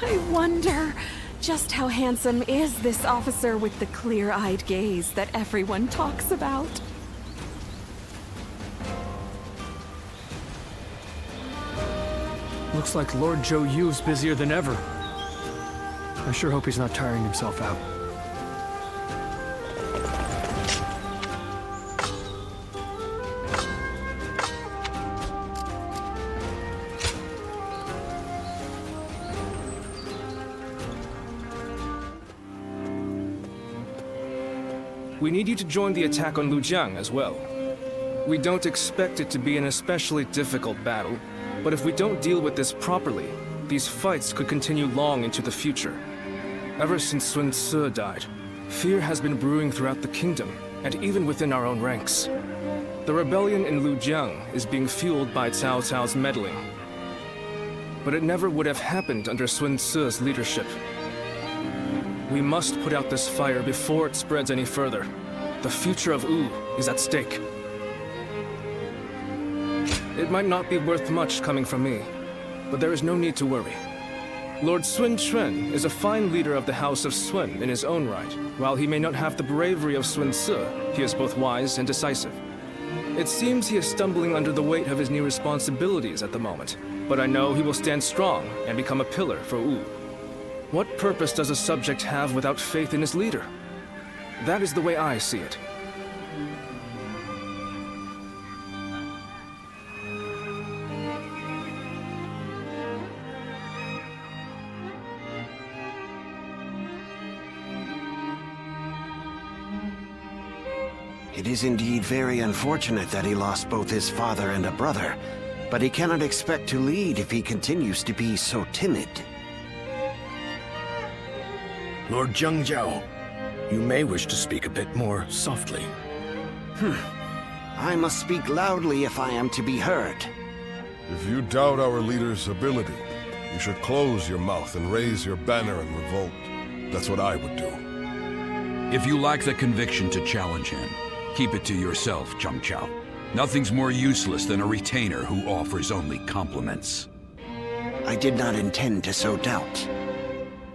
I wonder, just how handsome is this officer with the clear-eyed gaze that everyone talks about? Looks like Lord Zhou Yu's busier than ever. I sure hope he's not tiring himself out. We need you to join the attack on Lujiang as well. We don't expect it to be an especially difficult battle, but if we don't deal with this properly, these fights could continue long into the future. Ever since Sun Ce died, fear has been brewing throughout the kingdom, and even within our own ranks. The rebellion in Lujiang is being fueled by Cao Cao's meddling. But it never would have happened under Sun Ce's leadership. We must put out this fire before it spreads any further. The future of Wu is at stake. It might not be worth much coming from me, but there is no need to worry. Lord Sun Quan is a fine leader of the House of Sun in his own right. While he may not have the bravery of Sun Ce, he is both wise and decisive. It seems he is stumbling under the weight of his new responsibilities at the moment, but I know he will stand strong and become a pillar for Wu. What purpose does a subject have without faith in his leader? That is the way I see it. It is indeed very unfortunate that he lost both his father and a brother, but he cannot expect to lead if he continues to be so timid. Lord Zhengjiao, you may wish to speak a bit more softly. I must speak loudly if I am to be heard. If you doubt our leader's ability, you should close your mouth and raise your banner in revolt. That's what I would do. If you lack the conviction to challenge him, keep it to yourself, Zhengjiao. Nothing's more useless than a retainer who offers only compliments. I did not intend to sow doubt.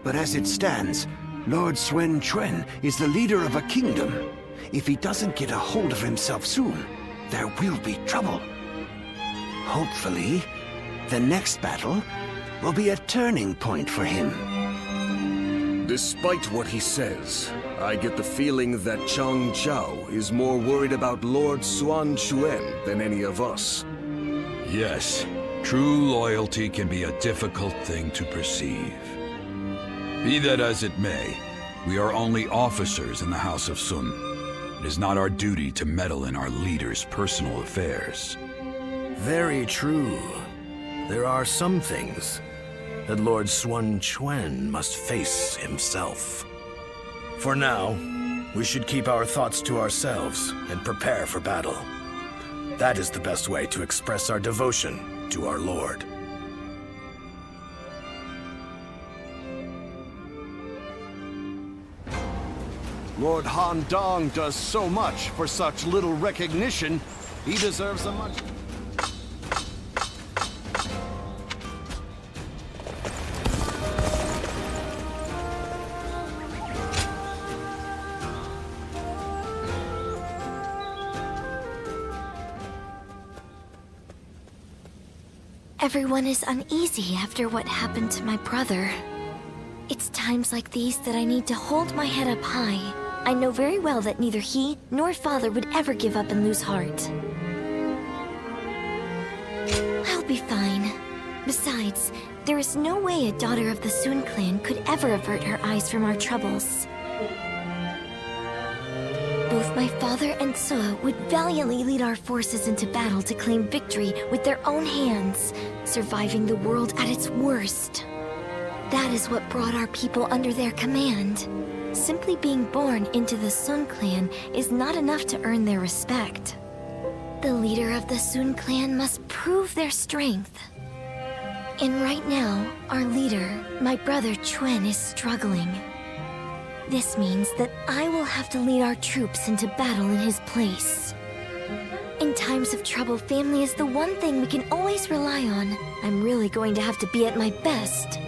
But as it stands, Lord Sun Quan is the leader of a kingdom. If he doesn't get a hold of himself soon, there will be trouble. Hopefully, the next battle will be a turning point for him. Despite what he says, I get the feeling that Chang Zhao is more worried about Lord Sun Quan than any of us. Yes, true loyalty can be a difficult thing to perceive. Be that as it may, we are only officers in the House of Sun. It is not our duty to meddle in our leader's personal affairs. Very true. There are some things that Lord Sun Quan must face himself. For now, we should keep our thoughts to ourselves and prepare for battle. That is the best way to express our devotion to our Lord. Lord Han Dong does so much for such little recognition. He deserves a much... Everyone is uneasy after what happened to my brother. It's times like these that I need to hold my head up high. I know very well that neither he nor father would ever give up and lose heart. I'll be fine. Besides, there is no way a daughter of the Sun clan could ever avert her eyes from our troubles. Both my father and Ce would valiantly lead our forces into battle to claim victory with their own hands, surviving the world at its worst. That is what brought our people under their command. Simply being born into the Sun clan is not enough to earn their respect. The leader of the Sun clan must prove their strength. And right now, our leader, my brother Quan, is struggling. This means that I will have to lead our troops into battle in his place. In times of trouble, family is the one thing we can always rely on. I'm really going to have to be at my best.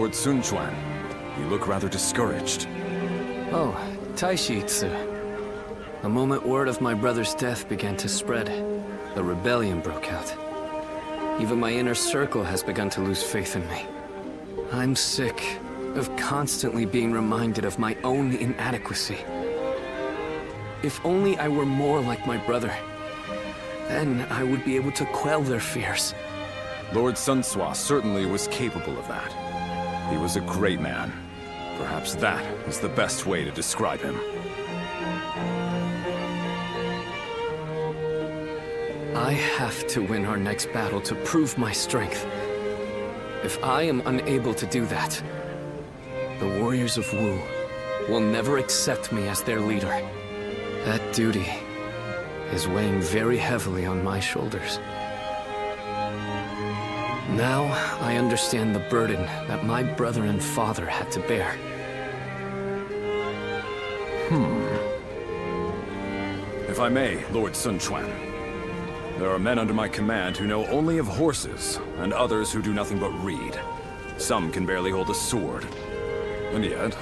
Lord Sun Quan. You look rather discouraged. Oh, Taishitsu. The moment word of my brother's death began to spread, a rebellion broke out. Even my inner circle has begun to lose faith in me. I'm sick of constantly being reminded of my own inadequacy. If only I were more like my brother, then I would be able to quell their fears. Lord Sun Swa certainly was capable of that. He was a great man. Perhaps that is the best way to describe him. I have to win our next battle to prove my strength. If I am unable to do that, the warriors of Wu will never accept me as their leader. That duty is weighing very heavily on my shoulders. Now I understand the burden that my brother and father had to bear. If I may, Lord Sun Quan. There are men under my command who know only of horses, and others who do nothing but read. Some can barely hold a sword. And yet,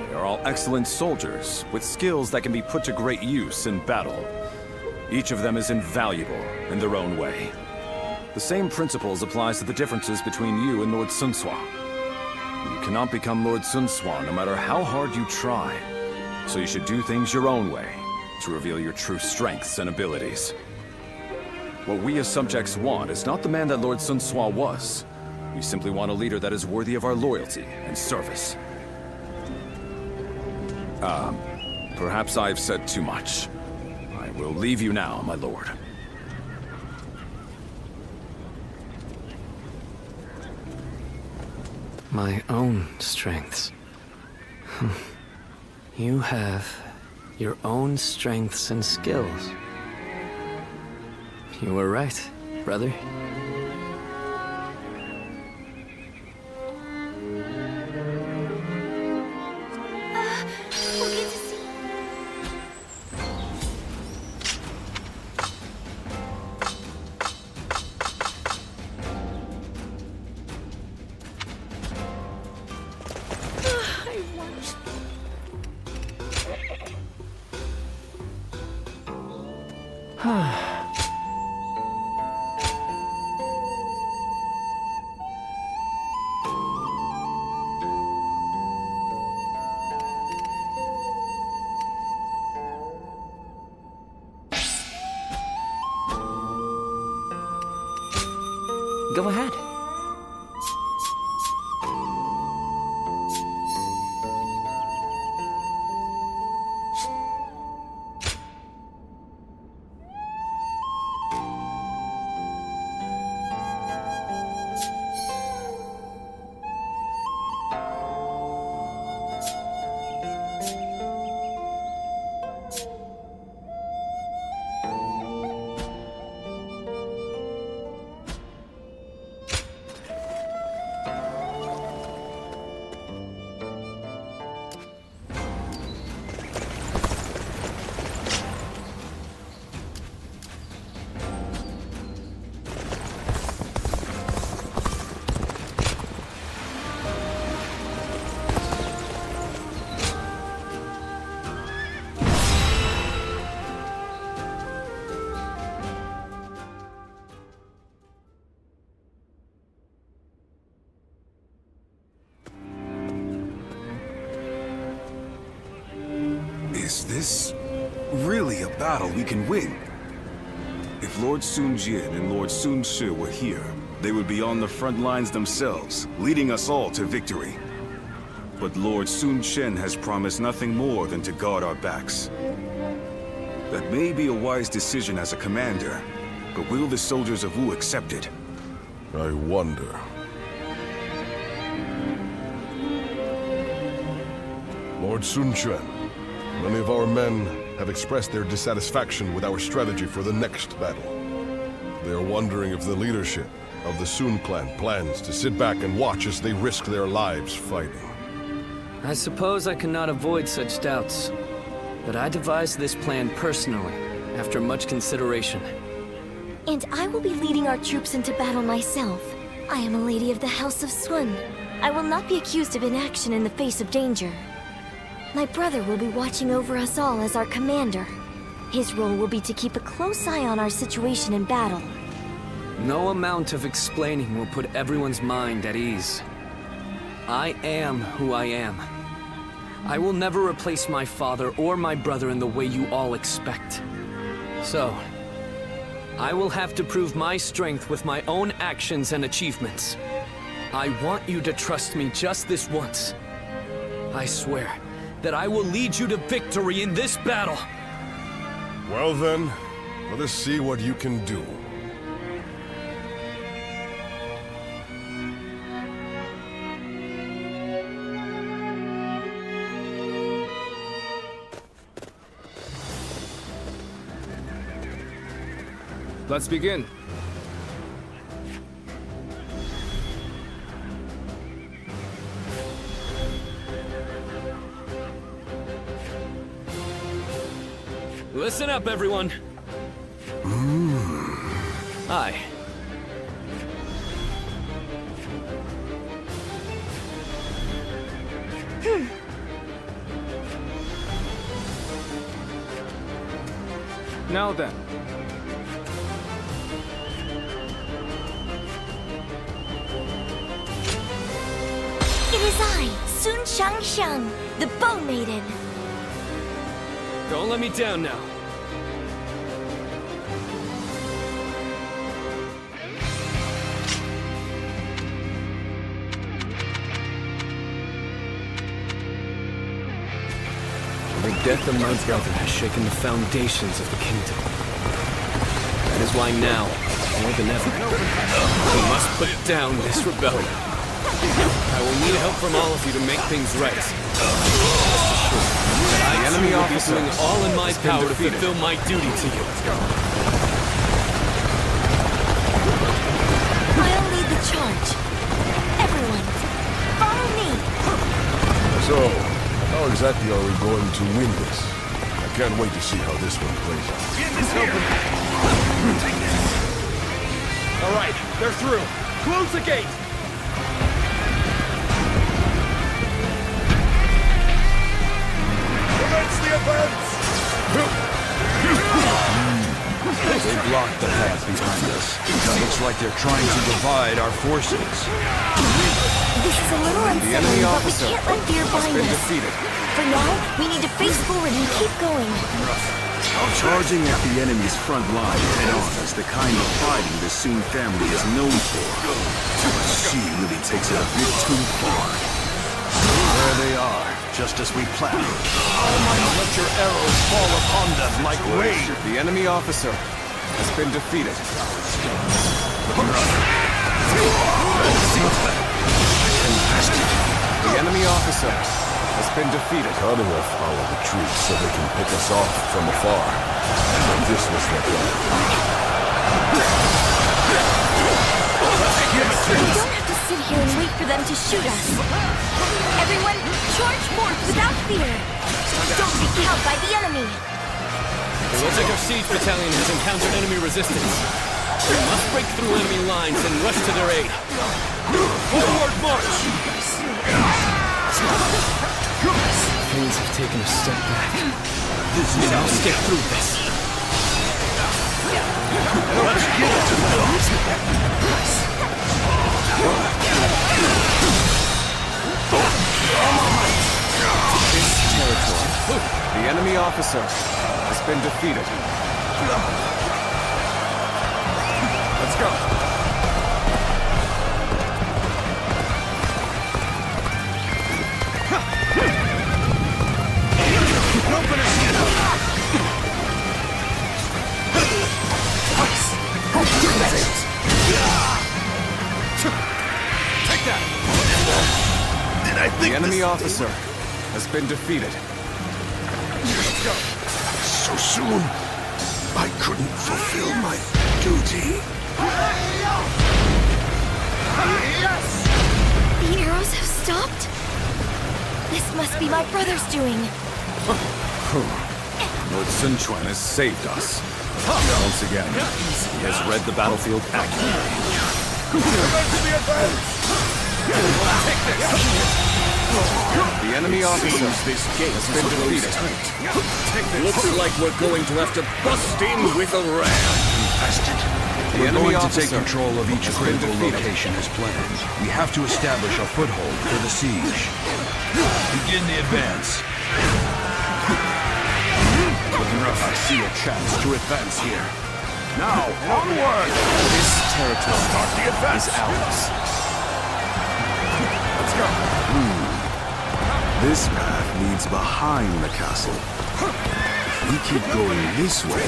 they are all excellent soldiers, with skills that can be put to great use in battle. Each of them is invaluable in their own way. The same principles applies to the differences between you and Lord Sun Swa. You cannot become Lord Sun Swa no matter how hard you try. So you should do things your own way, to reveal your true strengths and abilities. What we as subjects want is not the man that Lord Sun Swa was. We simply want a leader that is worthy of our loyalty and service. Perhaps I've said too much. I will leave you now, my lord. My own strengths. You have your own strengths and skills. You were right, brother. We'll get to see. Go ahead. Is this really a battle we can win? If Lord Sun Jin and Lord Sun Shi were here, they would be on the front lines themselves, leading us all to victory. But Lord Sun Chen has promised nothing more than to guard our backs. That may be a wise decision as a commander, but will the soldiers of Wu accept it? I wonder. Lord Sun Quan, many of our men have expressed their dissatisfaction with our strategy for the next battle. They are wondering if the leadership of the Sun clan plans to sit back and watch as they risk their lives fighting. I suppose I cannot avoid such doubts, but I devised this plan personally, after much consideration. And I will be leading our troops into battle myself. I am a lady of the House of Sun. I will not be accused of inaction in the face of danger. My brother will be watching over us all as our commander. His role will be to keep a close eye on our situation in battle. No amount of explaining will put everyone's mind at ease. I am who I am. I will never replace my father or my brother in the way you all expect. So, I will have to prove my strength with my own actions and achievements. I want you to trust me just this once. I swear that I will lead you to victory in this battle. Well then, let us see what you can do. Let's begin. Listen up, everyone. Hi. Now then. It is I, Sun Shang, the Bow Maiden. Don't let me down now. The death of my brother has shaken the foundations of the kingdom. That is why now, more than ever, we must put down this rebellion. I will need help from all of you to make things right. The enemy officer will be doing all in my power to fulfill my duty to you. I'll lead the charge. Everyone, follow me. So, how exactly are we going to win this? I can't wait to see how this one plays out. All right, they're through. Close the gate. They blocked the path behind us. Looks like they're trying to divide our forces. This is a little unsettling, but we can't let fear bind us. For now, we need to face forward and keep going. Charging at the enemy's front line head-on is the kind of fighting the Sun family is known for. But she really takes it a bit too far. There they are, just as we planned. Let your arrows fall upon them like rain. The enemy officer has been defeated. The enemy officer has been defeated. Cutting off our retreat so they can pick us off from afar. But this was their plan. We don't have to sit here and wait for them to shoot us. Everyone, charge forth without fear. Don't be cowed by the enemy. The Rotaker Siege Battalion has encountered enemy resistance. We must break through enemy lines and rush to their aid. Forward march! Things have taken a step back. We must get through this. Let's get it. This territory. The enemy officer has been defeated. Let's go. Take that! The enemy officer has been defeated. Let's go. So soon, I couldn't fulfill my duty. The arrows have stopped? This must be my brother's doing. Lord Sun Quan has saved us. Once again, he has read the battlefield accurately. The enemy officer. This gate has been defeated. Looks like we're going to have to bust in with a ram. We're going to take control of each critical location as planned. We have to establish a foothold for the siege. Begin the advance. Looking rough. I see a chance to advance here. Now, onward! This territory is ours. Let's go. This path leads behind the castle. If we keep going this way...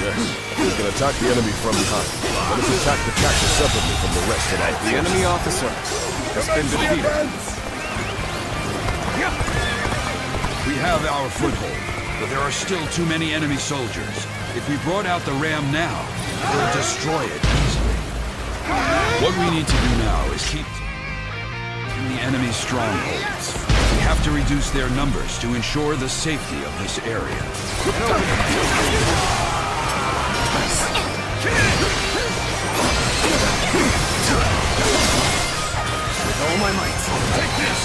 Yes, we can attack the enemy from behind. Let us attack the castle separately from the rest of our forces. The enemy officer has been defeated. We have our foothold, but there are still too many enemy soldiers. If we brought out the ram now, we'll destroy it easily. What we need to do now is keep the enemy's strongholds. We have to reduce their numbers to ensure the safety of this area. With all my might. Take this!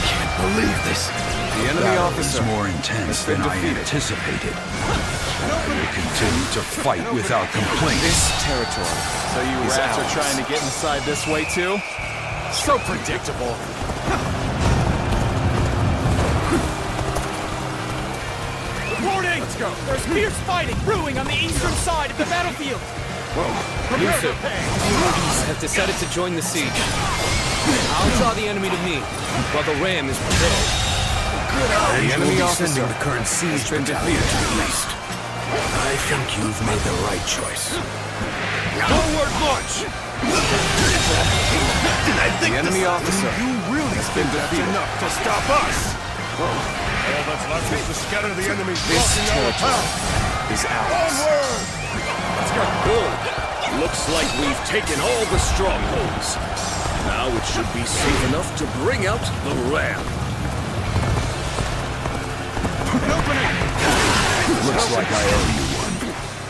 Can't believe this. The enemy officer is more intense than I anticipated. I will continue to fight without complaint. This territory. So you rats are trying to get inside this way too? So predictable. Reporting! Let's go. There's fierce fighting brewing on the eastern side of the battlefield. Yusuf, the armies have decided to join the siege. I'll draw the enemy to me, while the ram is prepared. The enemy officer sending the current siege been defeated. to the east. I think you've made the right choice. Forward march! The enemy officer has been defeated. Enough to stop us! All that's left is to scatter the enemy. This territory is ours. Let's go. Good. Looks like we've taken all the strongholds. Now it should be safe enough to bring out the ram. Looks like I owe you one.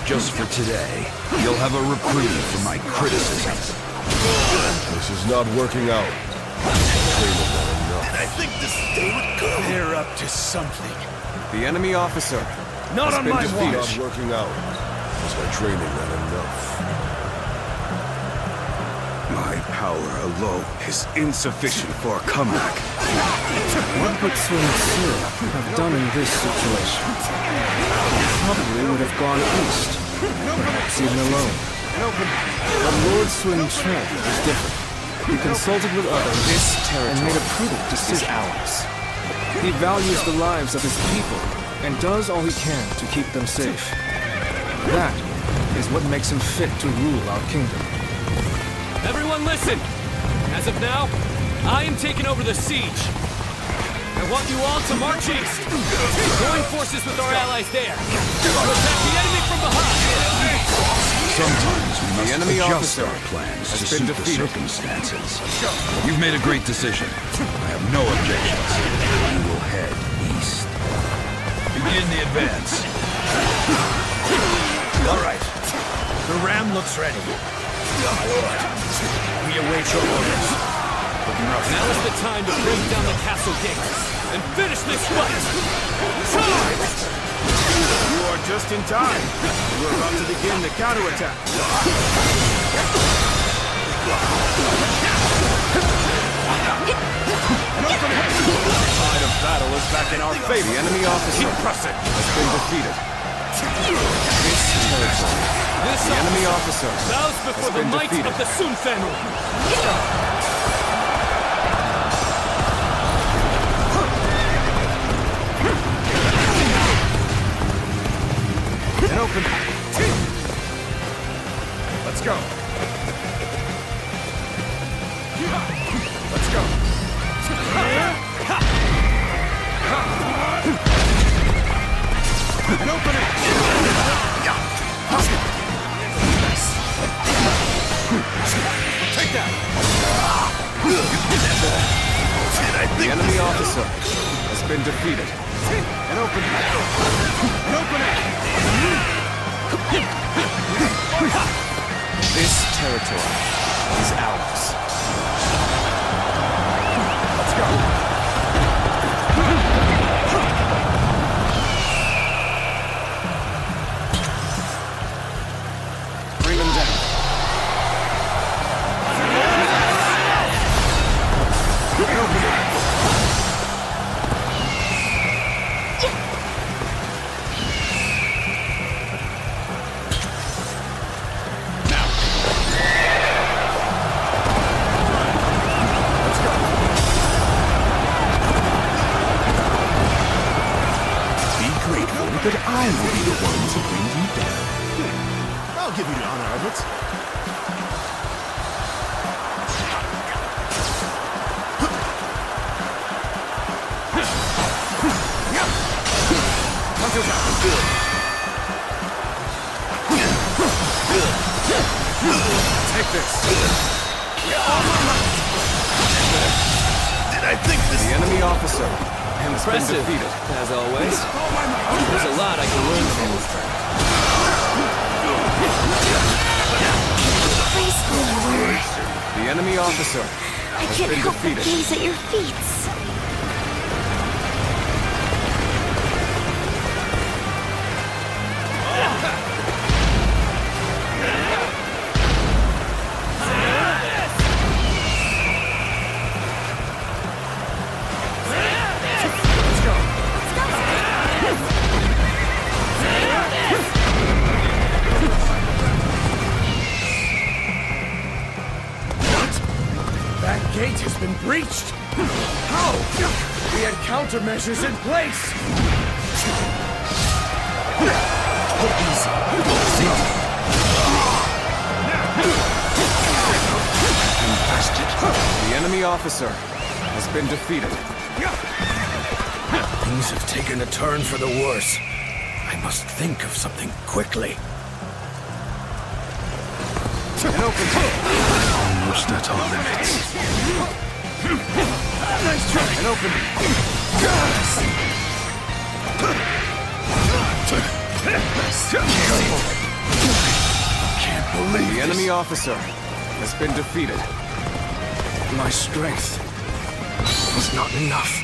Just for today, you'll have a reprieve for my criticism. This is not working out. I think this day would go. They're up to something. The enemy officer Not has on been my defeated. watch. Not working out. Is my training not enough? My power alone is insufficient for a comeback. What would Sun Tzu have done in this situation? He probably would have gone east, perhaps even alone. But Lord Sun Quan was different. He consulted with others and made a prudent decision. He values the lives of his people and does all he can to keep them safe. That is what makes him fit to rule our kingdom. Everyone listen! As of now, I am taking over the siege. I want you all to march east. Join forces with our allies there. Protect the enemy from behind. Sometimes we must enemy adjust officer our plans has to been suit defeated. the circumstances. You've made a great decision. I have no objections. We will head east. Begin the advance. All right. The ram looks ready. We await your orders. Now is the time to break down the castle gates and finish this fight! Charge! You are just in time. We're about to begin the counterattack. The tide of battle is back in our favor. The enemy officer has been defeated. The enemy officer bows before the might defeated. of the Sun family! And open. Let's go. Let's go. And open it. Take that. The enemy officer has been defeated. And open it. And open it. This territory is ours. Let's go. Bring them down. But I will be the one to bring you down. I'll give you the honor of it. Take this. Did I think this? The enemy officer. Impressive, defeated, as always. There's a lot I can learn from this track. Graceful you were. The enemy officer I has can't been help but defeated. gaze at your feet. That gate has been breached! How? We had countermeasures in place! The enemy officer has been defeated. Things have taken a turn for the worse. I must think of something quickly. Almost at our limits. Nice try! An opening. Can't believe The enemy officer has been defeated. my strength was not enough.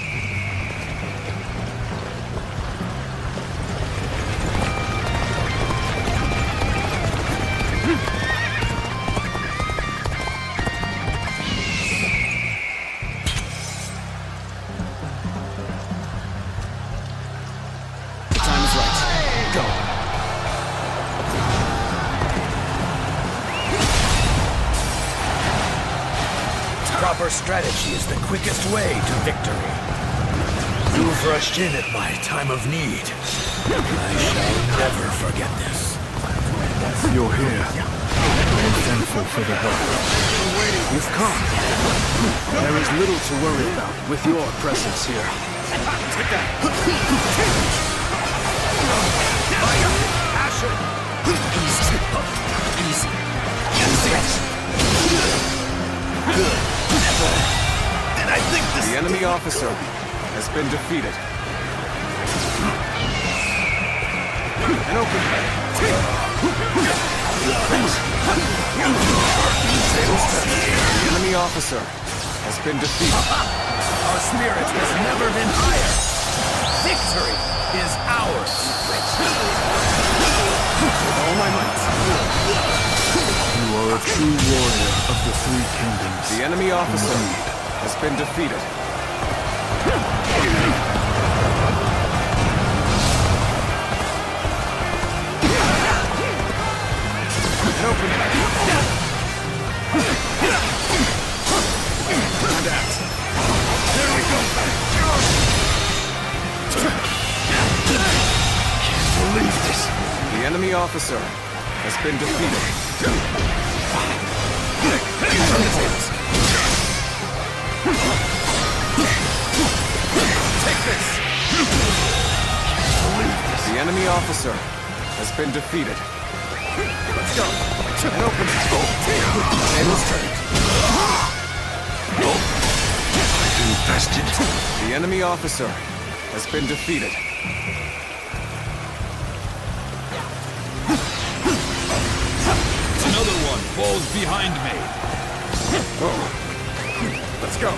Proper strategy is the quickest way to victory. You've rushed in at my time of need. I shall never forget this. You're here. I'm thankful for the help. You've come. There is little to worry about with your presence here. And I think this. The enemy officer has been defeated. An open. The enemy officer has been defeated. Our spirit has never been higher. Victory is ours. With all my might. You are a true warrior of the three kingdoms. The enemy officer has been defeated. An open. And act. There we go! Can't believe this. The enemy officer has been defeated. Take this! The enemy officer has been defeated. Let's go! An open. Tables turned. Infested. The enemy officer has been defeated. falls behind me. Let's go.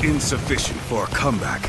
Insufficient for a comeback.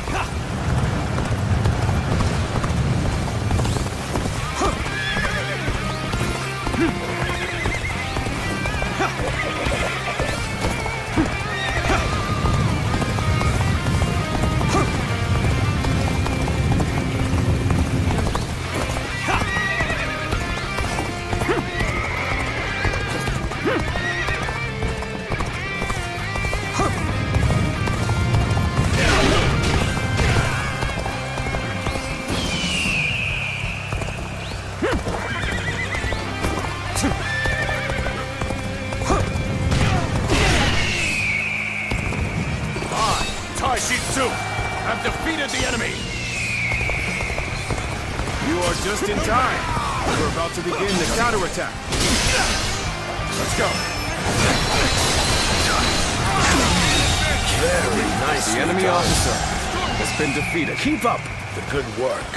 Have defeated the enemy! You are just in time. We're about to begin the counterattack. Let's go. Very nice. The enemy officer has been defeated. Keep up the good work.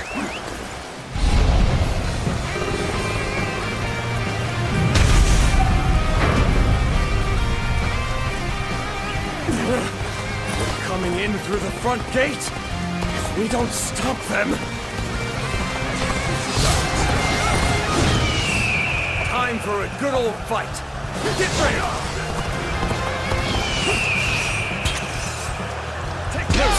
They're coming in through the front gate. If we don't stop them... Time for a good old fight. Get ready! Take this!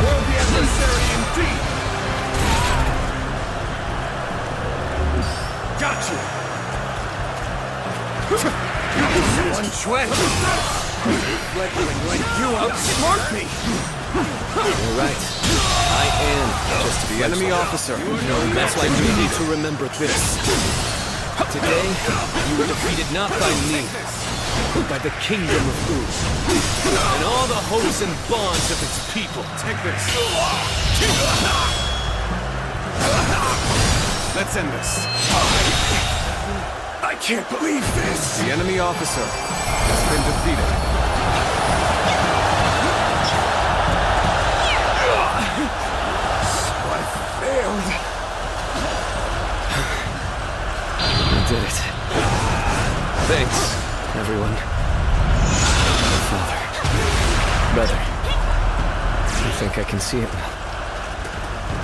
Worthy adversary indeed! Got you! One Chuan! Fledgling like you outsmart me! You're right. I am just the enemy officer. That's why you need to remember this. Today, you were defeated not by me, but by the kingdom of Wu, and all the hopes and bonds of its people. Take this. Let's end this. I can't believe this! The enemy officer has been defeated. So I failed. You did it. Thanks, everyone. Father. Brother. I think I can see it now.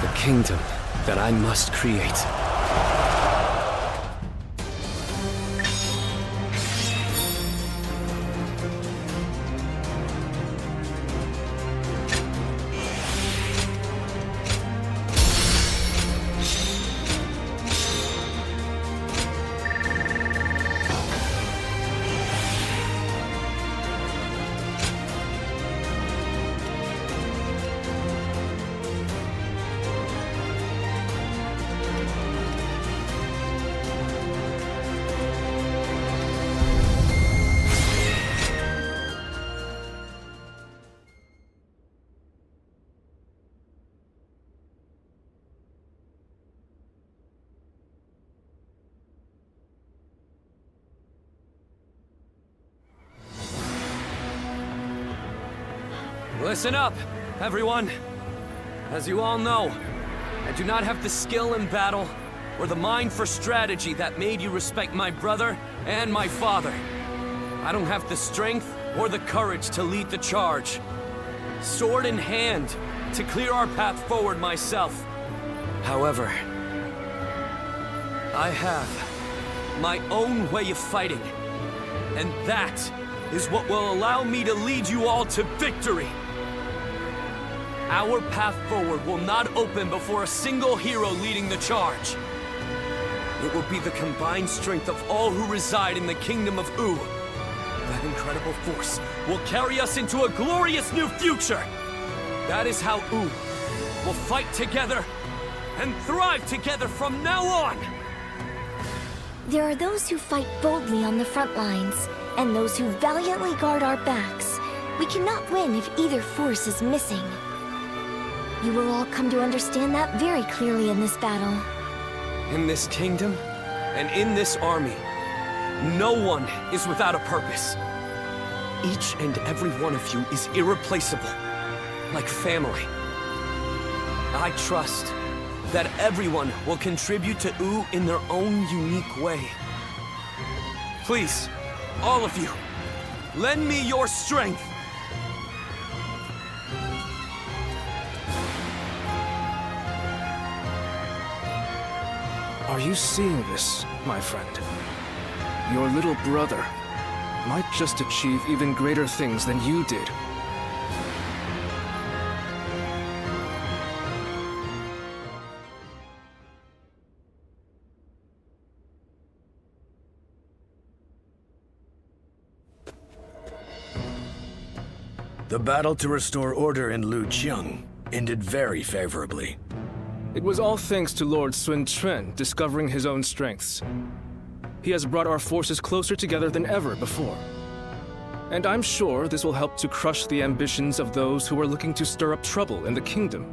The kingdom that I must create. Listen up, everyone. As you all know, I do not have the skill in battle or the mind for strategy that made you respect my brother and my father. I don't have the strength or the courage to lead the charge. Sword in hand, to clear our path forward myself. However, I have my own way of fighting. And that is what will allow me to lead you all to victory. Our path forward will not open before a single hero leading the charge. It will be the combined strength of all who reside in the kingdom of U. That incredible force will carry us into a glorious new future. That is how U will fight together and thrive together from now on. There are those who fight boldly on the front lines, and those who valiantly guard our backs. We cannot win if either force is missing. You will all come to understand that very clearly in this battle. In this kingdom, and in this army, no one is without a purpose. Each and every one of you is irreplaceable, like family. I trust that everyone will contribute to U in their own unique way. Please, all of you, lend me your strength. Are you seeing this, my friend? Your little brother might just achieve even greater things than you did. The battle to restore order in Lujiang ended very favorably. It was all thanks to Lord Sun Quan discovering his own strengths. He has brought our forces closer together than ever before. And I'm sure this will help to crush the ambitions of those who are looking to stir up trouble in the kingdom.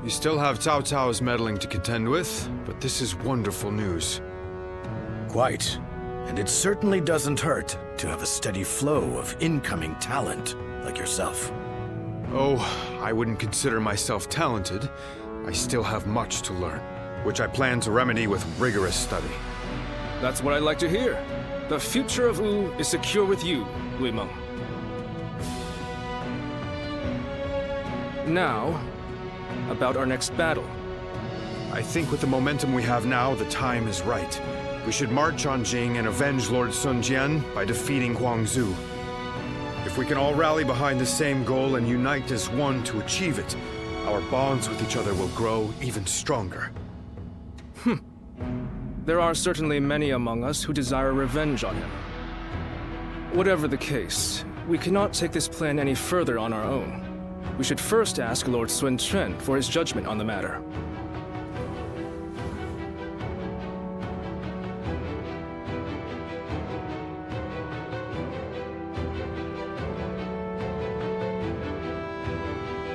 You still have Cao Cao's meddling to contend with, but this is wonderful news. Quite. And it certainly doesn't hurt to have a steady flow of incoming talent like yourself. Oh, I wouldn't consider myself talented. I still have much to learn, which I plan to remedy with rigorous study. That's what I'd like to hear. The future of U is secure with you, Wei Meng. Now, about our next battle. I think with the momentum we have now, the time is right. We should march on Jing and avenge Lord Sun Jian by defeating Huangzu. If we can all rally behind the same goal and unite as one to achieve it, our bonds with each other will grow even stronger. There are certainly many among us who desire revenge on him. Whatever the case, we cannot take this plan any further on our own. We should first ask Lord Sun Quan for his judgment on the matter.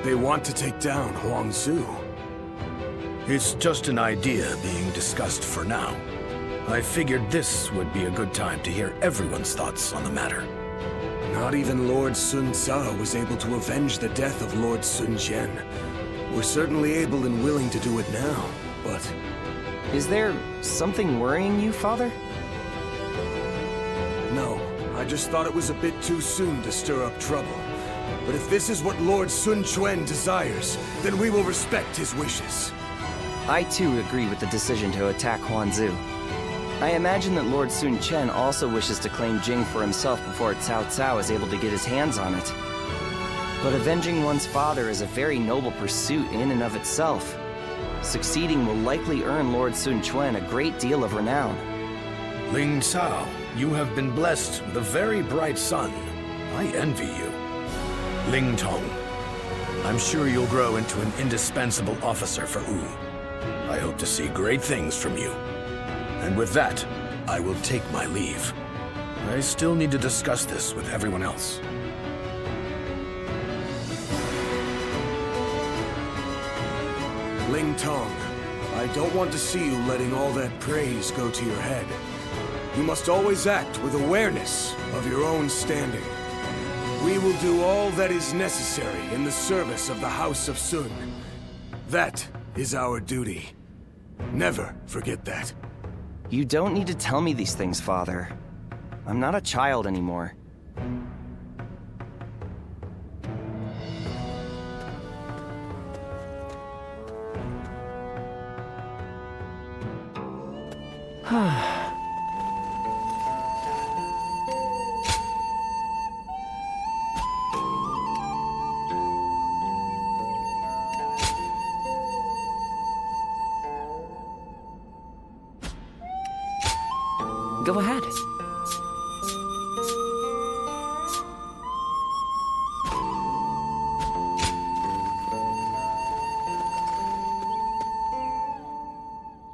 They want to take down Huangzu. It's just an idea being discussed for now. I figured this would be a good time to hear everyone's thoughts on the matter. Not even Lord Sun Ce was able to avenge the death of Lord Sun Jian. We're certainly able and willing to do it now, but... Is there something worrying you, Father? No, I just thought it was a bit too soon to stir up trouble. But if this is what Lord Sun Quan desires, then we will respect his wishes. I too agree with the decision to attack Huangzu. I imagine that Lord Sun Quan also wishes to claim Jing for himself before Cao Cao is able to get his hands on it. But avenging one's father is a very noble pursuit in and of itself. Succeeding will likely earn Lord Sun Quan a great deal of renown. Ling Cao, you have been blessed with a very bright son. I envy you. Ling Tong, I'm sure you'll grow into an indispensable officer for U. I hope to see great things from you. And with that, I will take my leave. I still need to discuss this with everyone else. Ling Tong, I don't want to see you letting all that praise go to your head. You must always act with awareness of your own standing. We will do all that is necessary in the service of the House of Sun. That is our duty. Never forget that. You don't need to tell me these things, Father. I'm not a child anymore. Go ahead.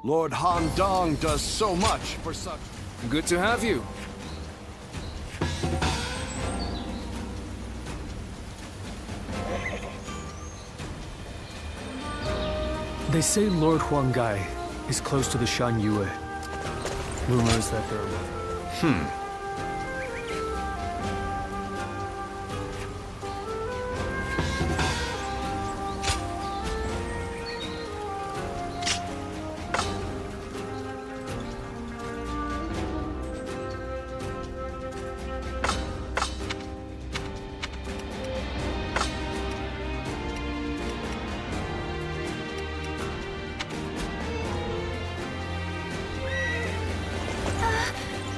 Lord Han Dong does so much for such... Good to have you. They say Lord Huanggai is close to the Shan Yue. Rumors that they're...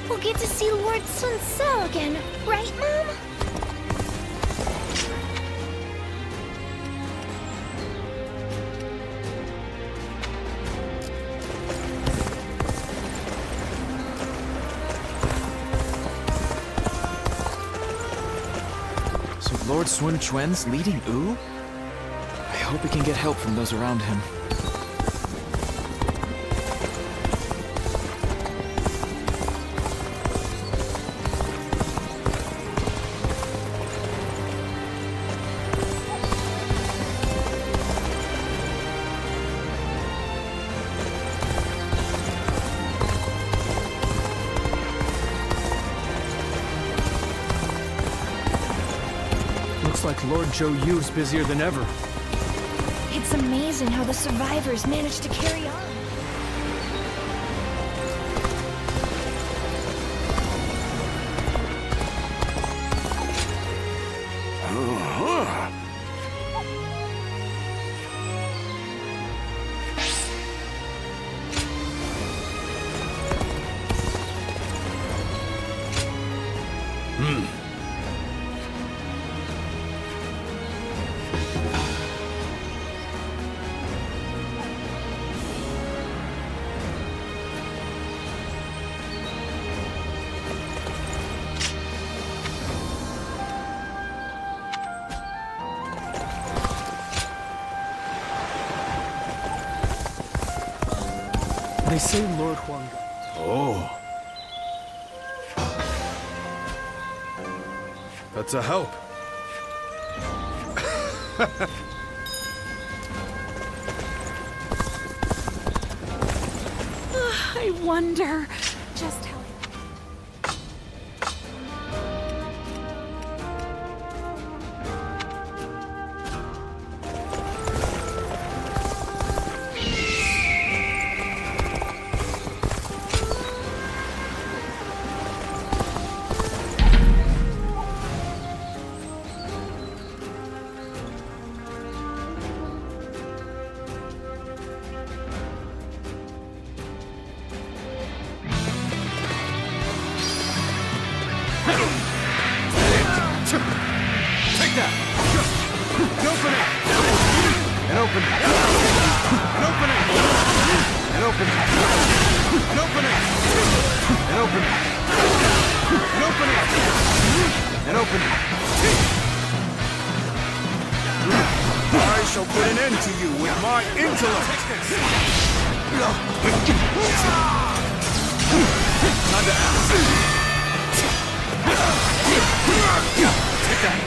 We'll get to see Lord Sun Ce again, right, Mom? So Lord Sun Quan's leading Wu? I hope he can get help from those around him. Looks like Lord Zhou Yu's busier than ever. It's amazing how the survivors managed to carry on. They say Lord Huanggai... Oh. That's a help. I wonder just how... Take that! And open it! And open it! And open it! And open it! And open it! And open it! And open it! And open it! I shall put an end to you with my intellect! Time to act! Take that!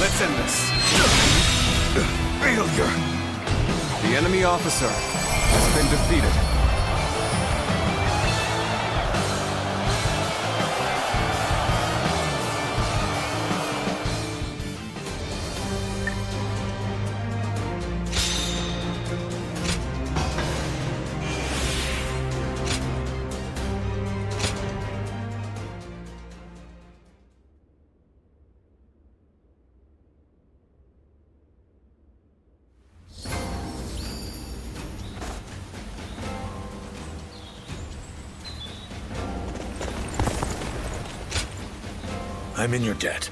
Let's end this. Failure! The enemy officer has been defeated. I'm in your debt.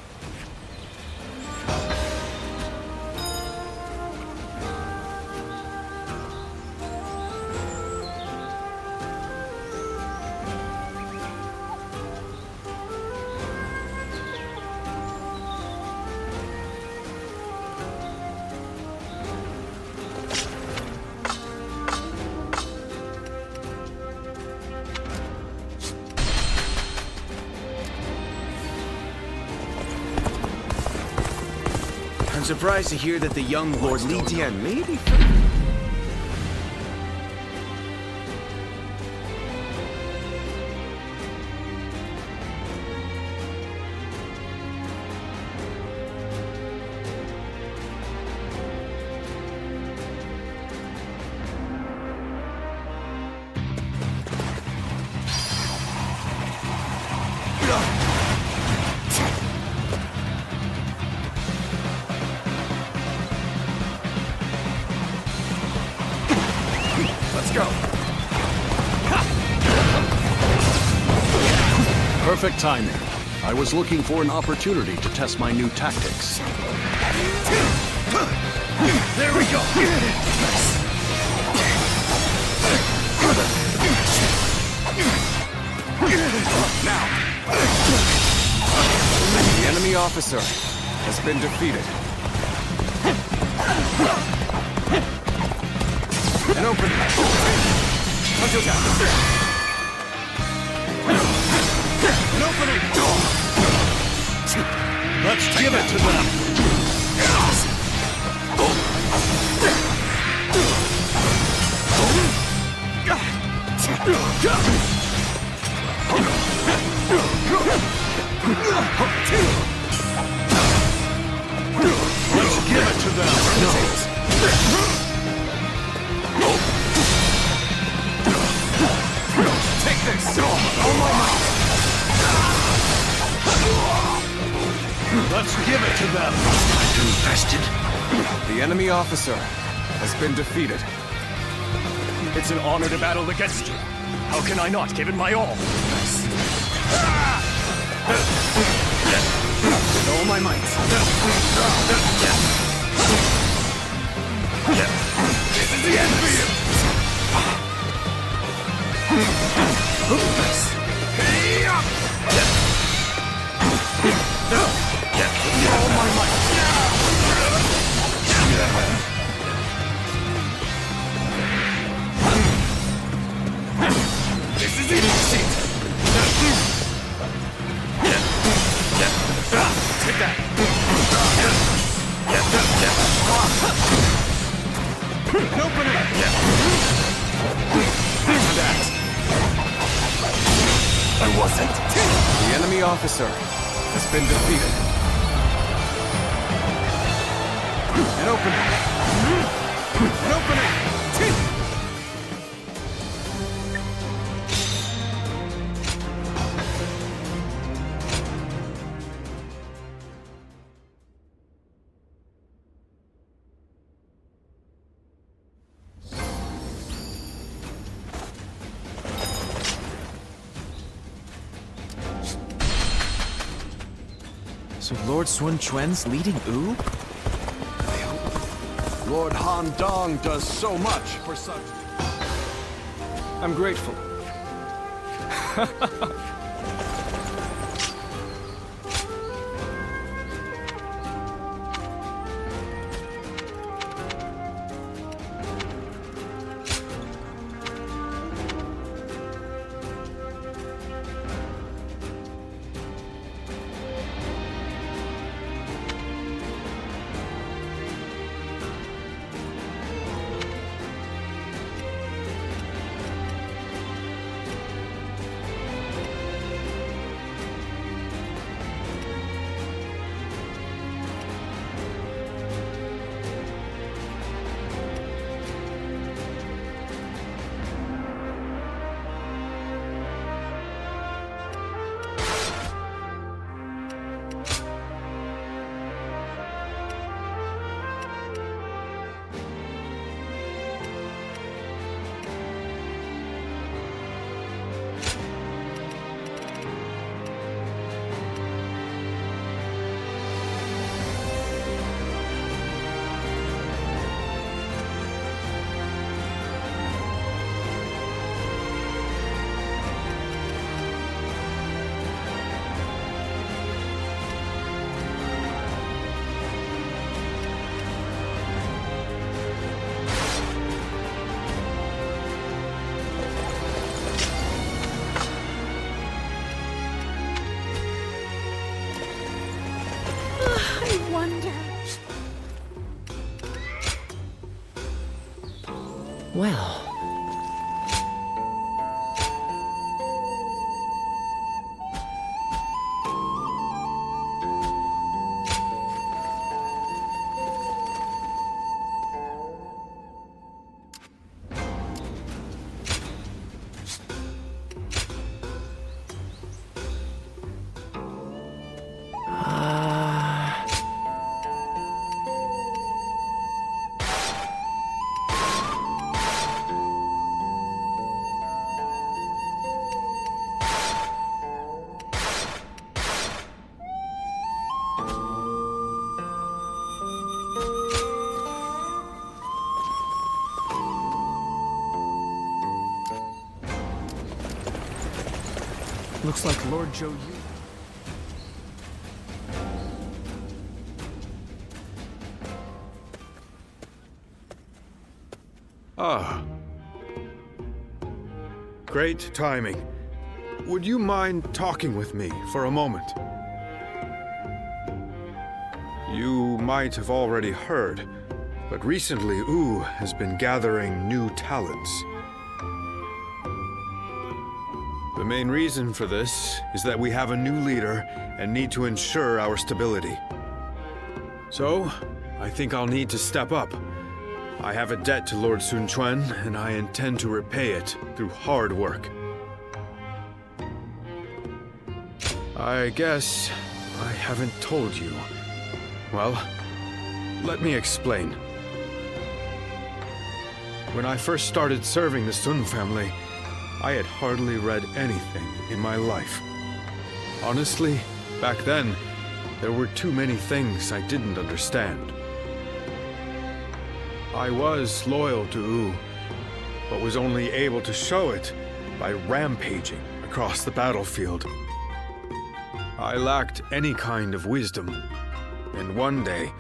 I'm surprised to hear that the young Lord Li Dian may be... Perfect timing. I was looking for an opportunity to test my new tactics. There we go! Now! The enemy officer has been defeated. An opening! Until down! An opening! Let's give it to them! Let's give it to them! Take this! Oh my God! Let's give it to them! Infested? The enemy officer has been defeated. It's an honor to battle against you. How can I not give it my all? With all my might. This is the end for you! With all my might. This is it! Take that! An opening! That! I wasn't! The enemy officer has been defeated. An opening! An opening! So Lord Sun Quan's leading Wu? Lord Han Dong does so much for such... I'm grateful. Well... Looks like Lord Zhou Yu. Ah. Great timing. Would you mind talking with me for a moment? You might have already heard, but recently Wu has been gathering new talents. The main reason for this is that we have a new leader and need to ensure our stability. So, I think I'll need to step up. I have a debt to Lord Sun Quan, and I intend to repay it through hard work. I guess I haven't told you. Well, let me explain. When I first started serving the Sun family, I had hardly read anything in my life. Honestly, back then, there were too many things I didn't understand. I was loyal to Wu, but was only able to show it by rampaging across the battlefield. I lacked any kind of wisdom, and one day,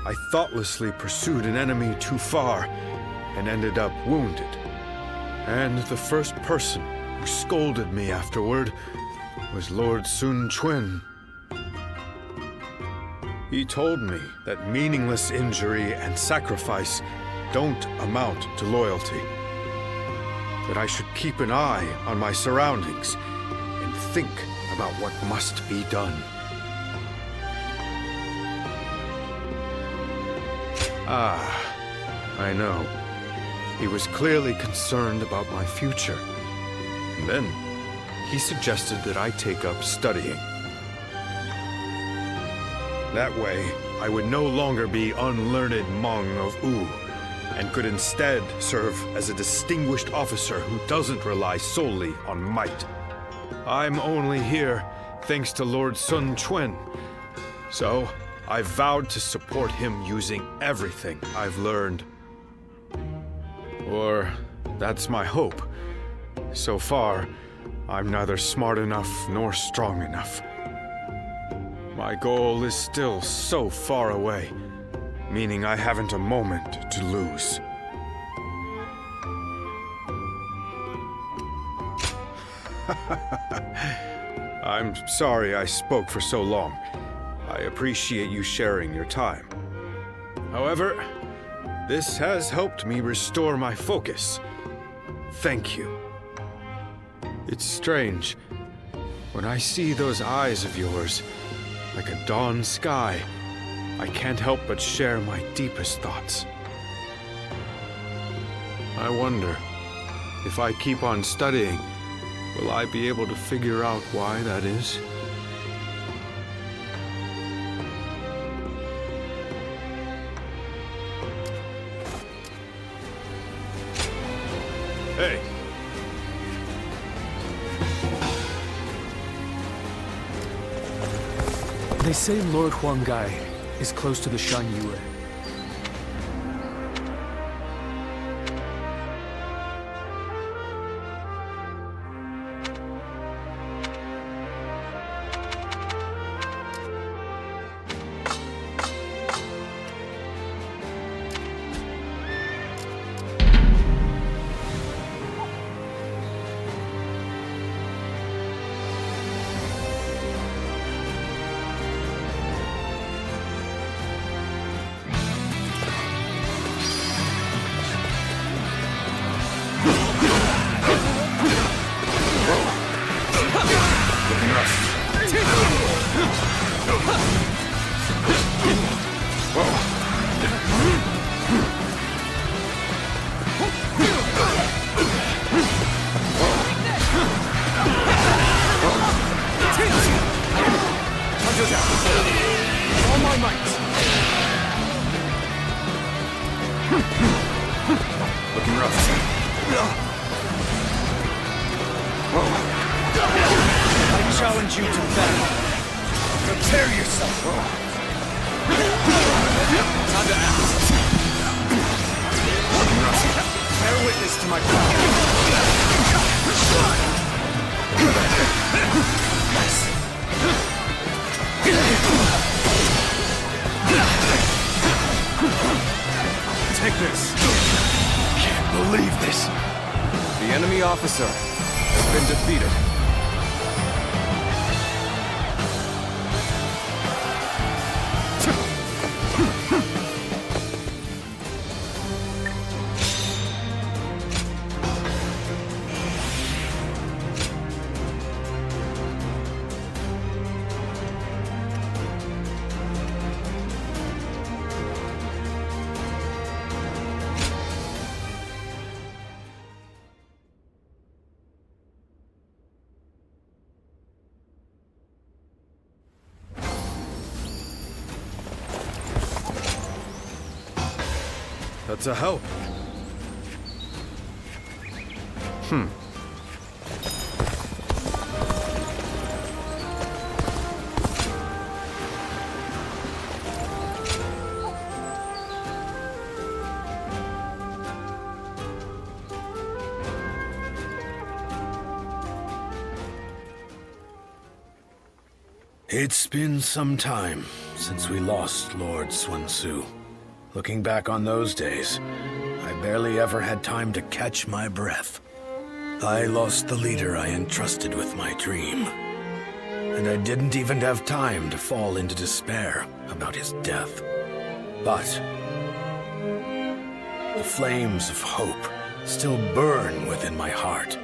I thoughtlessly pursued an enemy too far and ended up wounded. And the first person who scolded me afterward was Lord Sun Quan. He told me that meaningless injury and sacrifice don't amount to loyalty. That I should keep an eye on my surroundings and think about what must be done. Ah, I know. He was clearly concerned about my future. And then, he suggested that I take up studying. That way, I would no longer be unlearned Hmong of Wu, and could instead serve as a distinguished officer who doesn't rely solely on might. I'm only here thanks to Lord Sun Quan, so I vowed to support him using everything I've learned. Or, that's my hope. So far, I'm neither smart enough nor strong enough. My goal is still so far away, meaning I haven't a moment to lose. I'm sorry I spoke for so long. I appreciate you sharing your time. However, this has helped me restore my focus. Thank you. It's strange. When I see those eyes of yours, like a dawn sky, I can't help but share my deepest thoughts. I wonder, if I keep on studying, will I be able to figure out why that is? Hey! They say Lord Huanggai is close to the Shan Yue. Looking rough. I challenge you to battle. Prepare yourself. Time to act. Looking rough. Bear witness to my power. Take this. Can't believe this. The enemy officer has been defeated. That's a help. It's been some time since we lost Lord Sun Tzu. Looking back on those days, I barely ever had time to catch my breath. I lost the leader I entrusted with my dream. And I didn't even have time to fall into despair about his death. But the flames of hope still burn within my heart.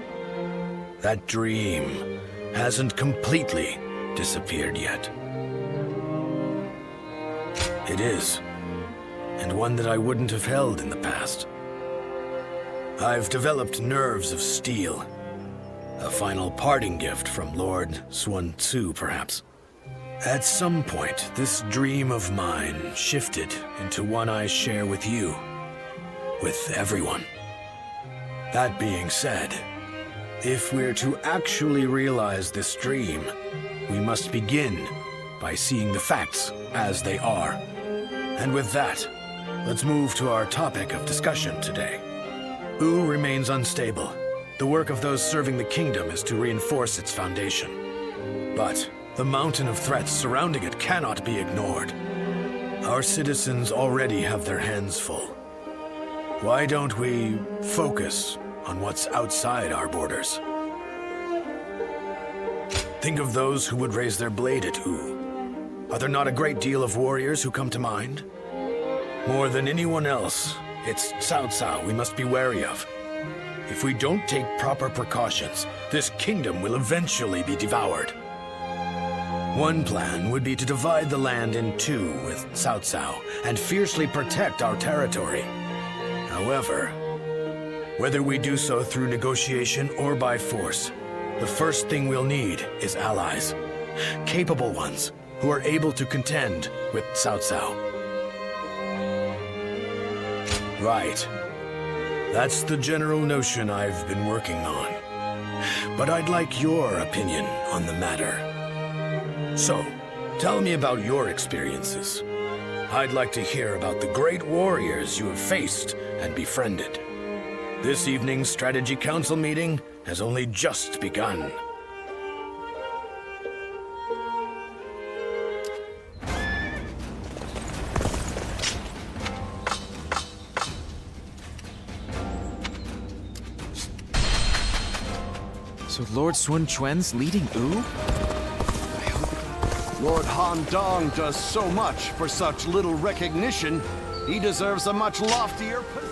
That dream hasn't completely disappeared yet. It is, and one that I wouldn't have held in the past. I've developed nerves of steel, a final parting gift from Lord Sun Tzu, perhaps. At some point, this dream of mine shifted into one I share with you, with everyone. That being said, if we're to actually realize this dream, we must begin by seeing the facts as they are. And with that, let's move to our topic of discussion today. Wu remains unstable. The work of those serving the kingdom is to reinforce its foundation. But the mountain of threats surrounding it cannot be ignored. Our citizens already have their hands full. Why don't we focus on what's outside our borders? Think of those who would raise their blade at Wu. Are there not a great deal of warriors who come to mind? More than anyone else, it's Cao Cao we must be wary of. If we don't take proper precautions, this kingdom will eventually be devoured. One plan would be to divide the land in two with Cao Cao and fiercely protect our territory. However, whether we do so through negotiation or by force, the first thing we'll need is allies. Capable ones who are able to contend with Cao Cao. Right. That's the general notion I've been working on. But I'd like your opinion on the matter. So, tell me about your experiences. I'd like to hear about the great warriors you have faced and befriended. This evening's Strategy Council meeting has only just begun. So Lord Sun Quan's leading Wu? Lord Han Dong does so much for such little recognition. He deserves a much loftier position.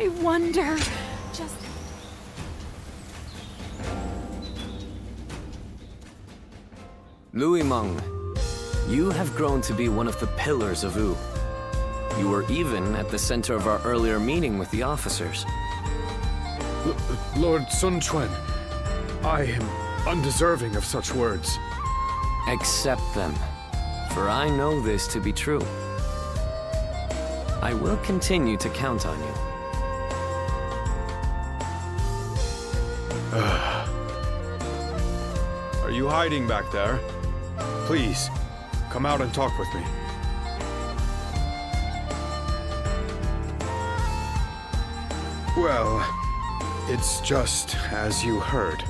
I wonder just... Louis Meng, you have grown to be one of the pillars of Wu. You were even at the center of our earlier meeting with the officers. Lord Sun Quan, I am undeserving of such words. Accept them, for I know this to be true. I will continue to count on you. Are you hiding back there? Please, come out and talk with me. Well, it's just as you heard.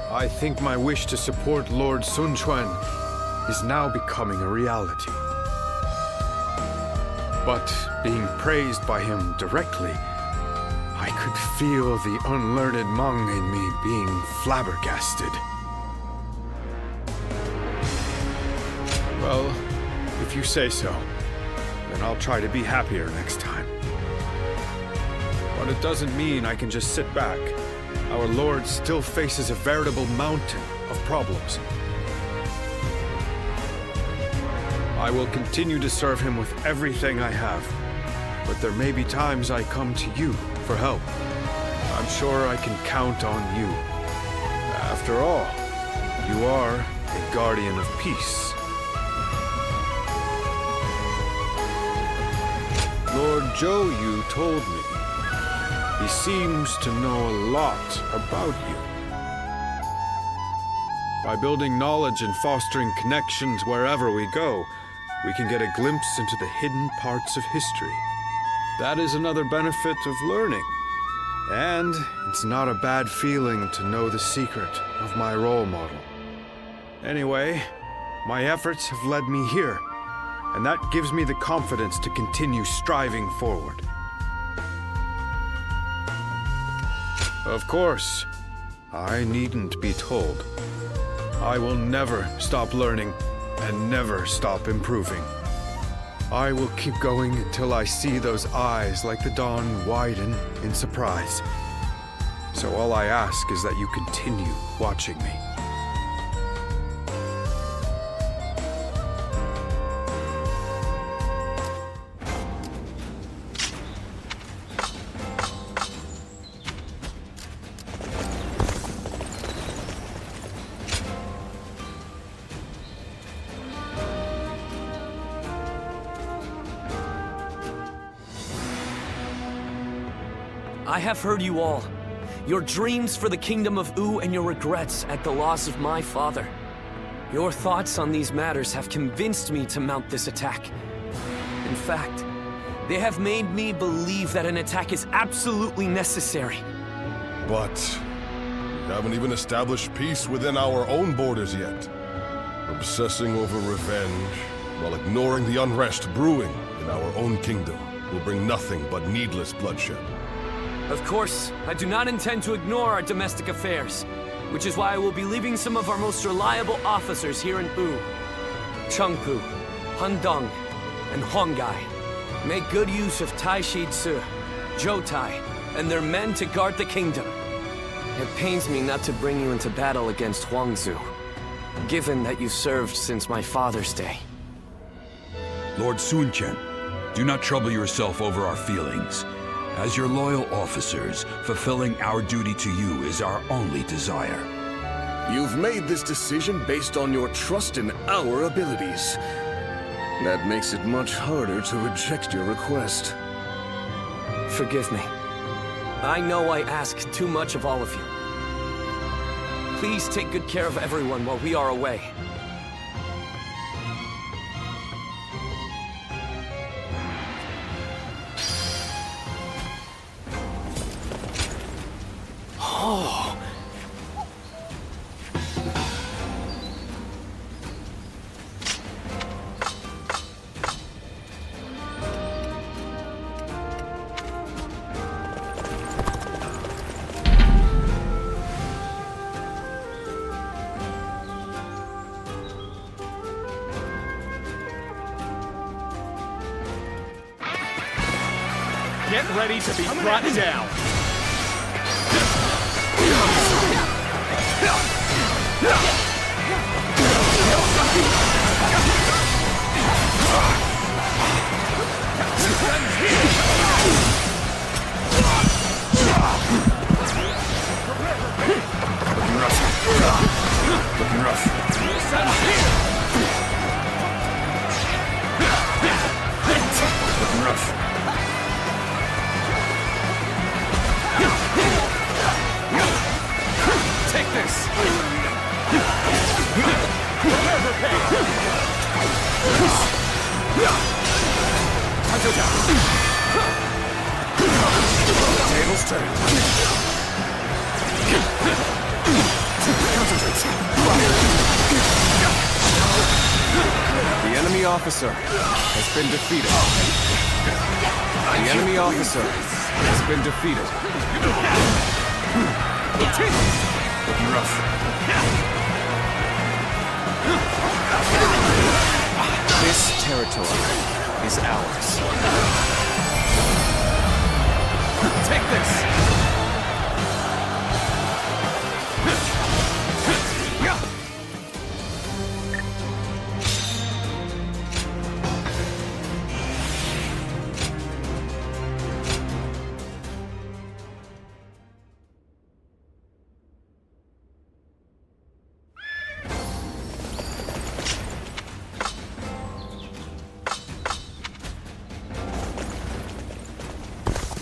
I think my wish to support Lord Sun Quan is now becoming a reality. But being praised by him directly, I could feel the unlearned Hmong in me being flabbergasted. Well, if you say so, then I'll try to be happier next time. But it doesn't mean I can just sit back. Our Lord still faces a veritable mountain of problems. I will continue to serve him with everything I have, but there may be times I come to you for help. I'm sure I can count on you. After all, you are a guardian of peace. Lord Zhou Yu told me. He seems to know a lot about you. By building knowledge and fostering connections wherever we go, we can get a glimpse into the hidden parts of history. That is another benefit of learning. And it's not a bad feeling to know the secret of my role model. Anyway, my efforts have led me here, and that gives me the confidence to continue striving forward. Of course, I needn't be told. I will never stop learning and never stop improving. I will keep going until I see those eyes like the dawn widen in surprise. So all I ask is that you continue watching me. I have heard you all. Your dreams for the kingdom of Wu and your regrets at the loss of my father. Your thoughts on these matters have convinced me to mount this attack. In fact, they have made me believe that an attack is absolutely necessary. But we haven't even established peace within our own borders yet. Obsessing over revenge while ignoring the unrest brewing in our own kingdom will bring nothing but needless bloodshed. Of course, I do not intend to ignore our domestic affairs, which is why I will be leaving some of our most reliable officers here in Wu. Chengpu, Handong, and Hongai. Make good use of Taishi Tzu, Zhoutai, and their men to guard the kingdom. It pains me not to bring you into battle against Huangzu, given that you served since my father's day. Lord Sun Quan, do not trouble yourself over our feelings. As your loyal officers, fulfilling our duty to you is our only desire. You've made this decision based on your trust in our abilities. That makes it much harder to reject your request. Forgive me. I know I ask too much of all of you. Please take good care of everyone while we are away. Oh. Get Get ready to be brought down! Looking rough. Looking rough. Take this! Tables turn. The enemy officer has been defeated. The enemy officer has been defeated. Looking rough. This territory is ours. Take this!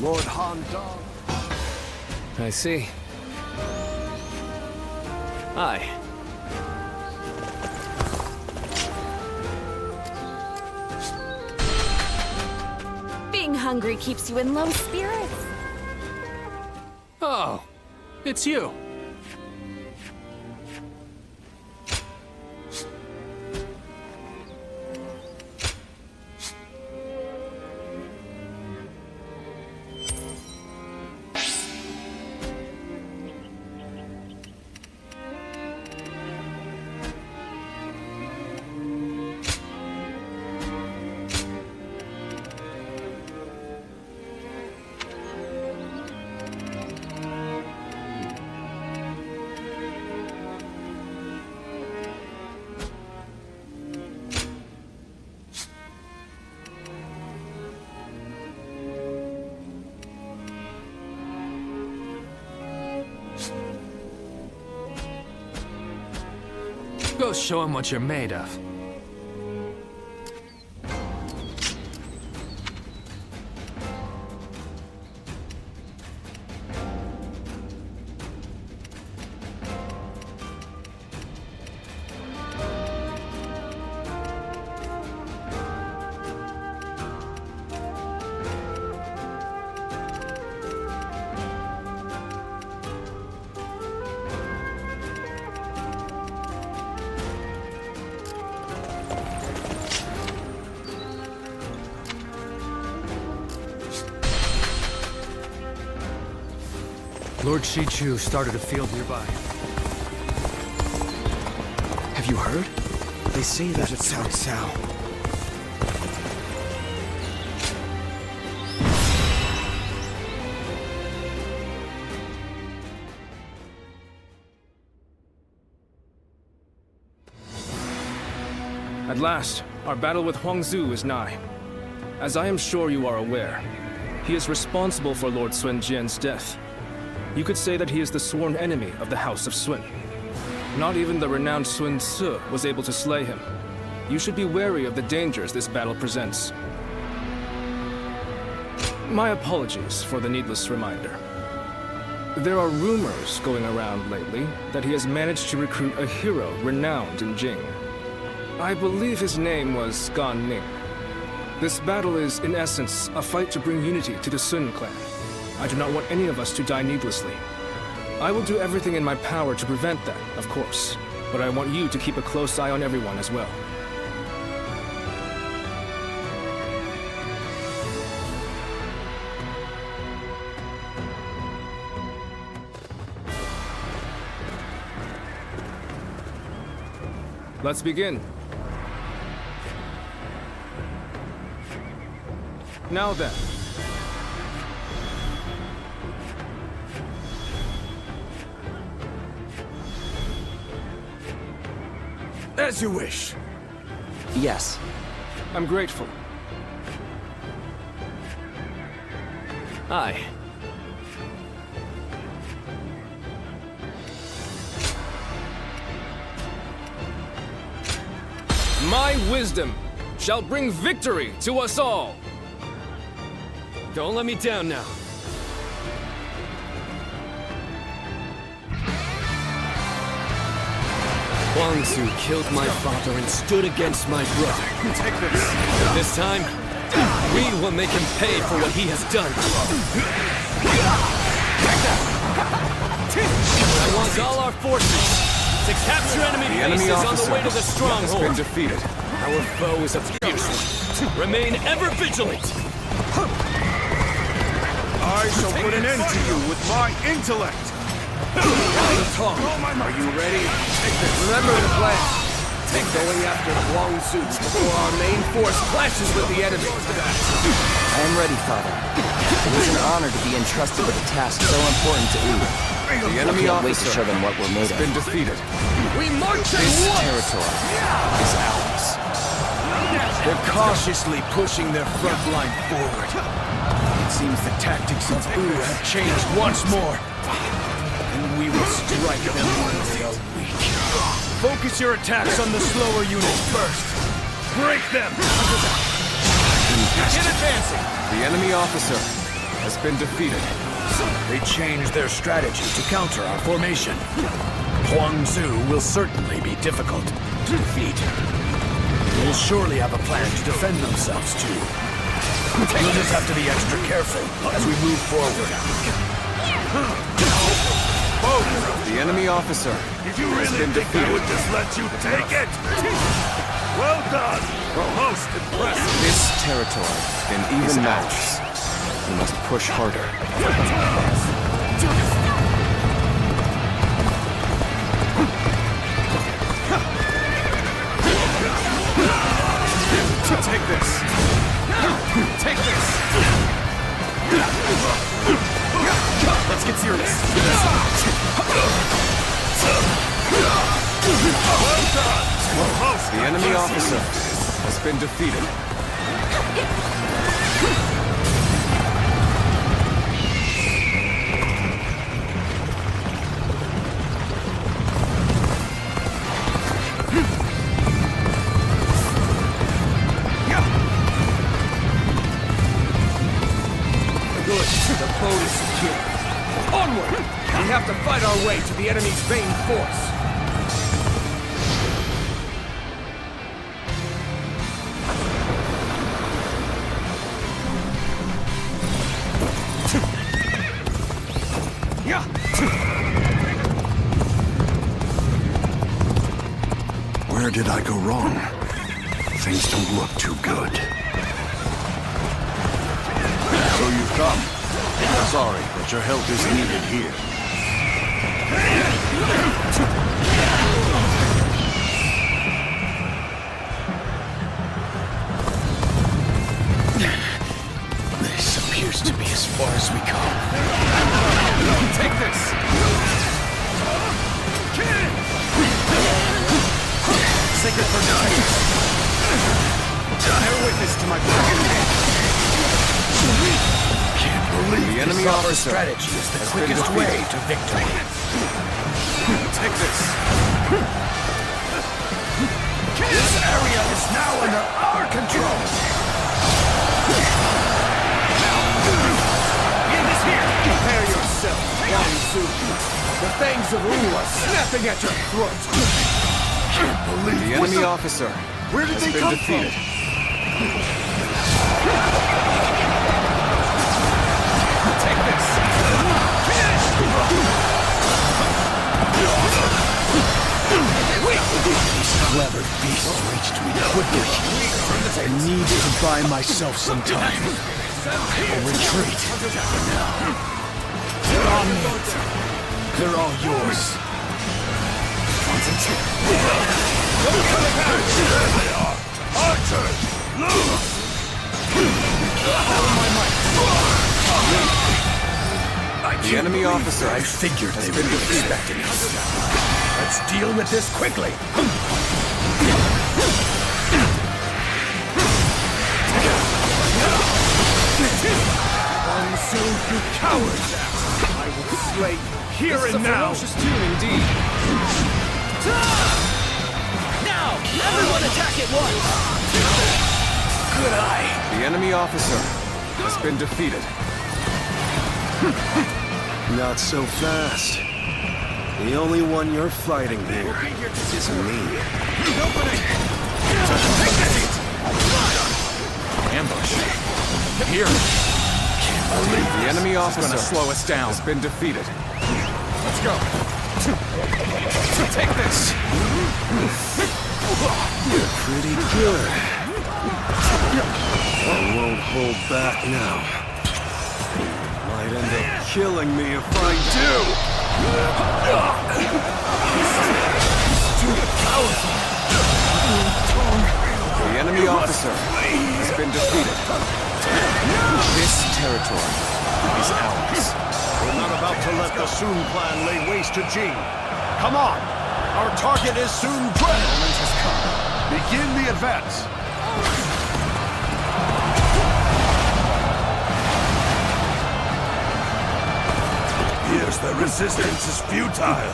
Lord Han Dong. I see. Aye. Being hungry keeps you in low spirits. Oh, it's you. Go show him what you're made of. Lord Shichu started a field nearby. Have you heard? They say that There's a Cao Cao. At last, our battle with Huangzu is nigh. As I am sure you are aware, he is responsible for Lord Sun Jian's death. You could say that he is the sworn enemy of the House of Sun. Not even the renowned Sun Ce was able to slay him. You should be wary of the dangers this battle presents. My apologies for the needless reminder. There are rumors going around lately that he has managed to recruit a hero renowned in Jing. I believe his name was Gan Ning. This battle is, in essence, a fight to bring unity to the Sun clan. I do not want any of us to die needlessly. I will do everything in my power to prevent that, of course, but I want you to keep a close eye on everyone as well. Let's begin. Now then, As you wish. Yes. I'm grateful. Aye. My wisdom shall bring victory to us all. Don't let me down now. Huangzu killed my father and stood against my brother. Take this. This time, we will make him pay for what he has done. I want all our forces to capture enemy bases on the way to the stronghold. Has been defeated. Our foe is a fierce one. Remain ever vigilant. I shall put an end to you with my intellect! Are you ready? Remember the plan. Going after Guangzhou before our main force clashes with the enemy. I am ready, Father. It is an honor to be entrusted with a task so important to Wu. The enemy I can't wait to officer show them what we're made has of. been defeated. We march at This once! territory is ours. They're cautiously pushing their front line forward. It seems the tactics of Wu have changed once more. And we will strike them when they are weak. Focus your attacks on the slower units first. Break them! Get advancing! The enemy officer has been defeated. They changed their strategy to counter our formation. Huangzu will certainly be difficult to defeat. They will surely have a plan to defend themselves too. We'll just have to be extra careful as we move forward. The enemy officer has been defeated. I would just let you take it? Well done! Most impressive! This territory In is even ours. matches. We must push harder. Take this. Take this. Let's get serious. The enemy officer has been defeated. Good. The boat is secure. Onward! We have to fight our way to the enemy's main force. Where did I go wrong? Things don't look too good. So you've come. Sorry, but your help is needed here. This appears to be as far as we come. Take this! Sacred for bear witness to my Can't believe The enemy this officer strategy is the has been quickest defeated. way to victory. Take this! This area is now under our control! End is here! Prepare yourself, Guangzhou! The fangs of Wu are snapping at your throat! Can't believe The enemy officer Where did has they been come defeated. Take this! These clever beasts reached me quickly. I need to buy myself some time. I'll retreat for now. Dominate. They're all yours. Archers! Loose! Follow my might. The enemy officer I figured they would be expecting us. Let's deal with this quickly. You cowards! I will slay here This is and a now! ferocious tune indeed. Now! Everyone attack at once! Good eye! The enemy officer has been defeated. Not so fast. The only one you're fighting here is me. Ambush. Here. The enemy officer gonna slow us down. has been defeated. Let's go. Take this. You're pretty good. I won't hold back now. Might end up killing me if I do. Too powerful. The enemy officer has been defeated. This territory is ours. We're not about to let the Sun clan lay waste to Jing. Come on! Our target is Sun Quan! Begin the advance! Here's the resistance is futile.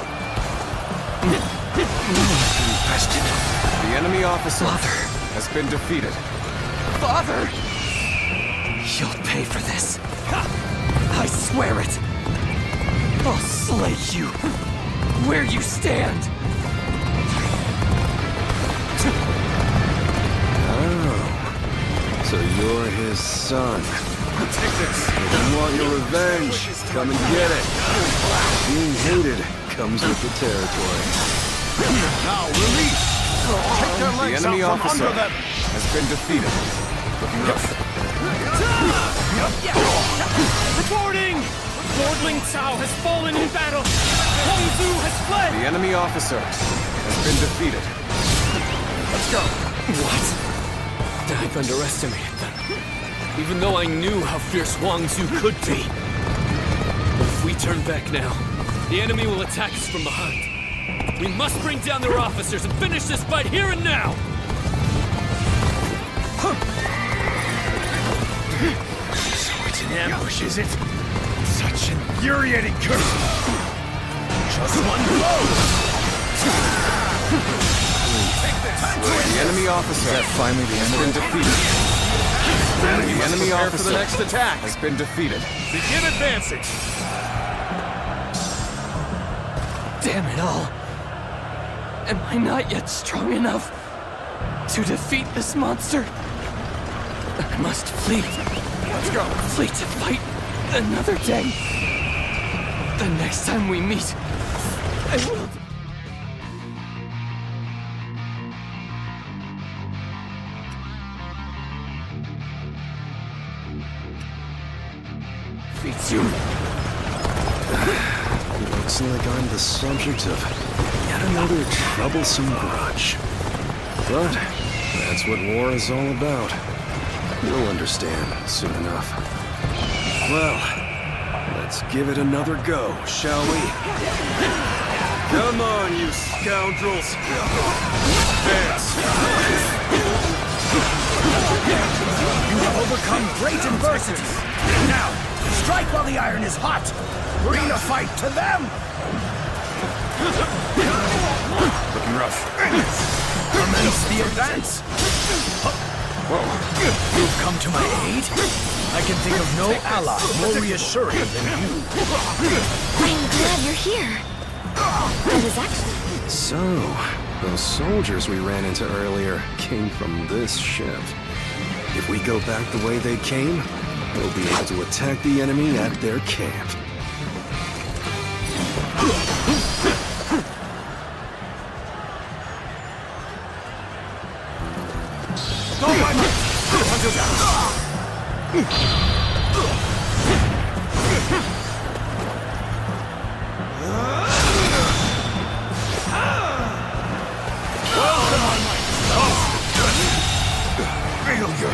The enemy officer has been defeated. Father! You'll pay for this. I swear it. I'll slay you where you stand. Oh, so you're his son. Take this. If you want your revenge, come and get it. Being hated comes with the territory. Now release! Take their The legs enemy out from officer under them! has been defeated. Looking rough. Reporting! Lord Ling Cao has fallen in battle! Huang Zu has fled! The enemy officer has been defeated. Let's go. What? I've underestimated them. Even though I knew how fierce Huang Zu could be. But if we turn back now, the enemy will attack us from behind. We must bring down their officers and finish this fight here and now! So it's an ambush, is it? Such infuriating curse! Just one blow! The enemy officer Finally, the has been defeated. The enemy officer for the next attack. has been defeated. Begin advancing! Damn it all. Am I not yet strong enough to defeat this monster? I must flee. Let's go. Flee to fight another day. The next time we meet, I will... defeat you. Looks like I'm the subject of yet another troublesome grudge. But that's what war is all about. You'll understand soon enough. Well, let's give it another go, shall we? Come on, you scoundrels! Dance! You have overcome great adversity. Now, strike while the iron is hot. Bring the fight to them. Looking rough. Commence the advance. Whoa. You've come to my aid? I can think of no ally more reassuring than you. I'm glad you're here. I was actually... So, those soldiers we ran into earlier came from this ship. If we go back the way they came, we'll be able to attack the enemy at their camp. Go by me! Until down!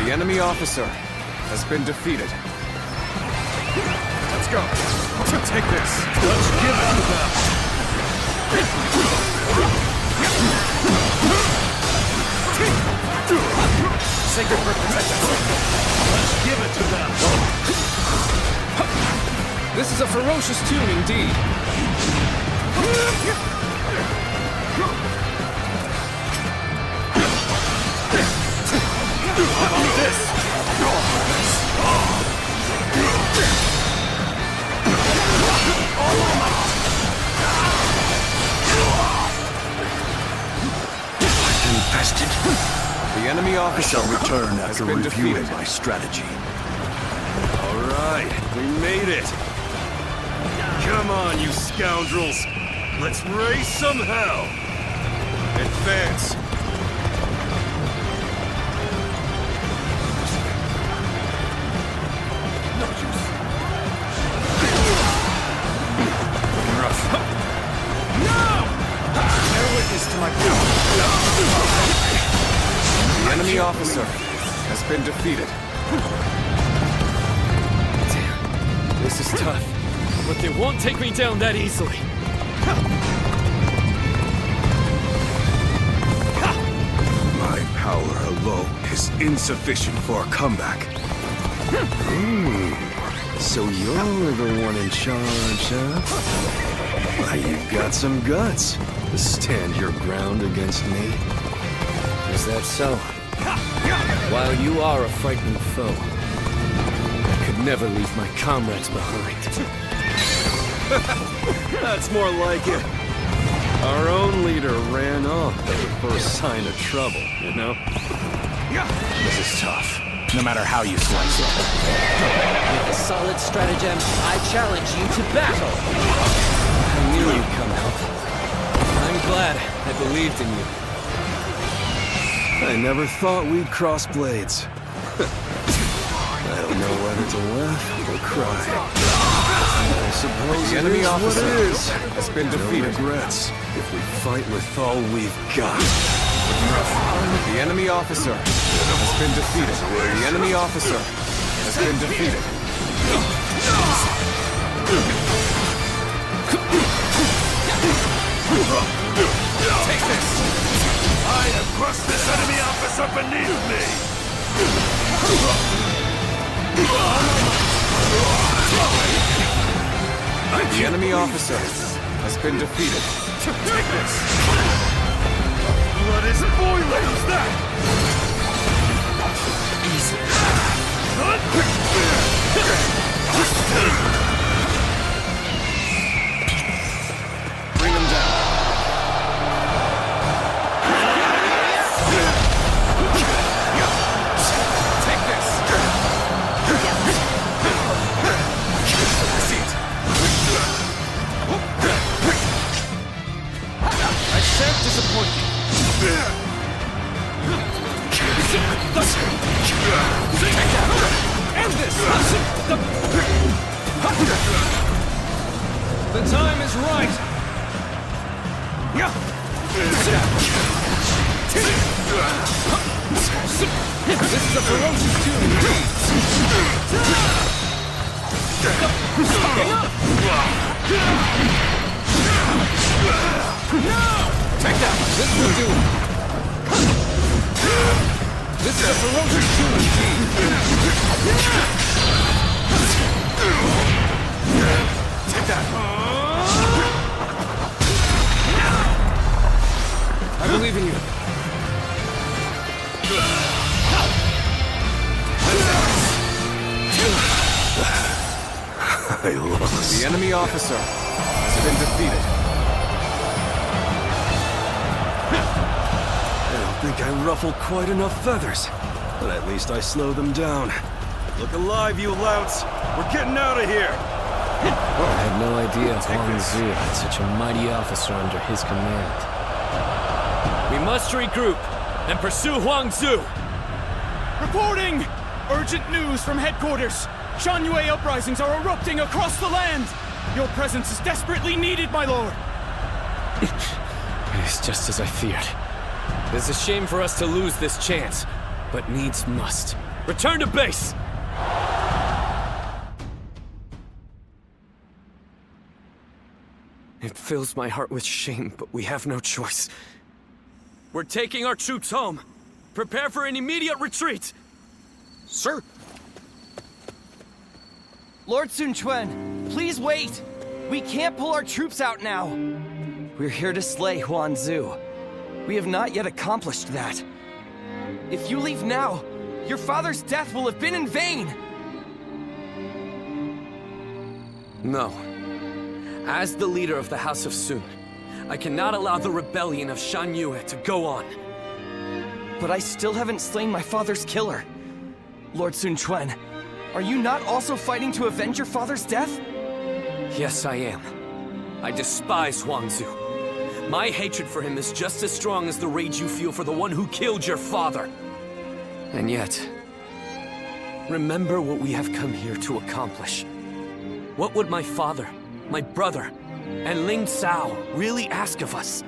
The enemy officer has been defeated. Let's go. Take this. Let's give it to them! Sacred for protection. Let's give it to them! This is a ferocious tune indeed. How about this? Infested. The enemy officer shall return after been reviewing defeated. my strategy. All right, we made it. Come on, you scoundrels. Let's raise some hell. Advance. The enemy officer has been defeated. Damn, this is tough. But they won't take me down that easily. My power alone is insufficient for a comeback. So you're the one in charge, huh? Why, you've got some guts to stand your ground against me. Is that so? While you are a frightening foe, I could never leave my comrades behind. That's more like it. Our own leader ran off at the first sign of trouble, you know? This is tough, no matter how you slice it. With a solid stratagem, I challenge you to battle. I knew you'd come out. I'm glad I believed in you. I never thought we'd cross blades. I don't know whether to laugh or cry. I suppose The enemy officer what it is. has been defeated. No regrets if we fight with all we've got. The enemy officer has been defeated. The enemy officer has been defeated. Take this! I have crushed this enemy officer beneath me! The enemy officer has been defeated. Take this! Blood is boiling! Who's that? Bring him down. Take this! See it. I shan't disappoint you. End this! The time is right! This is a ferocious tune indeed! Take that! This will do! This is a ferocious tune indeed! Take that! I believe in you. I lost. The enemy officer has been defeated. I don't think I ruffled quite enough feathers, but at least I slowed them down. Look alive, you louts! We're getting out of here! I had no idea Huang Zu had such a mighty officer under his command. We must regroup and pursue Huang Zu. Reporting! Urgent news from headquarters. Shan-Yue uprisings are erupting across the land. Your presence is desperately needed, my lord. It is just as I feared. It is a shame for us to lose this chance, but needs must. Return to base! It fills my heart with shame, but we have no choice. We're taking our troops home. Prepare for an immediate retreat! Sir? Lord Sun Quan, please wait! We can't pull our troops out now! We're here to slay Huan Zu. We have not yet accomplished that. If you leave now, your father's death will have been in vain! No. As the leader of the House of Sun, I cannot allow the rebellion of Shan Yue to go on. But I still haven't slain my father's killer. Lord Sun Quan, are you not also fighting to avenge your father's death? Yes, I am. I despise Huang Zu. My hatred for him is just as strong as the rage you feel for the one who killed your father. And yet, remember what we have come here to accomplish. What would my father, my brother, and Ling Cao really ask of us?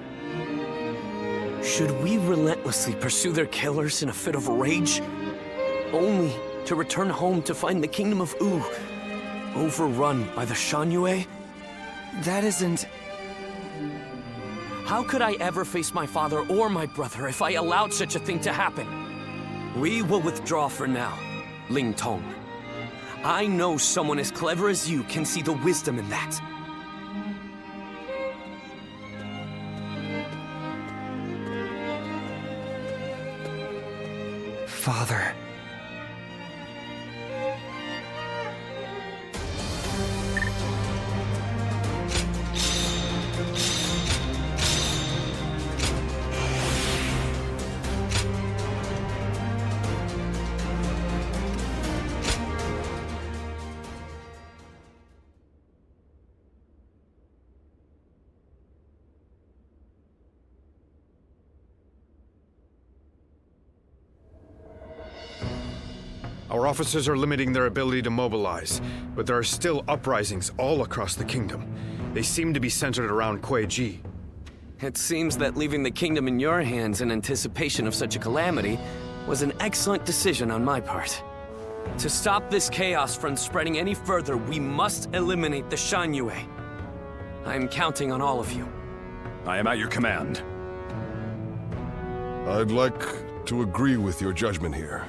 Should we relentlessly pursue their killers in a fit of rage, only to return home to find the kingdom of Wu overrun by the Shan Yue? That isn't... How could I ever face my father or my brother if I allowed such a thing to happen? We will withdraw for now, Ling Tong. I know someone as clever as you can see the wisdom in that. Father... Our officers are limiting their ability to mobilize, but there are still uprisings all across the kingdom. They seem to be centered around Kuei-ji. It seems that leaving the kingdom in your hands in anticipation of such a calamity was an excellent decision on my part. To stop this chaos from spreading any further, we must eliminate the Shan Yue. I am counting on all of you. I am at your command. I'd like to agree with your judgment here.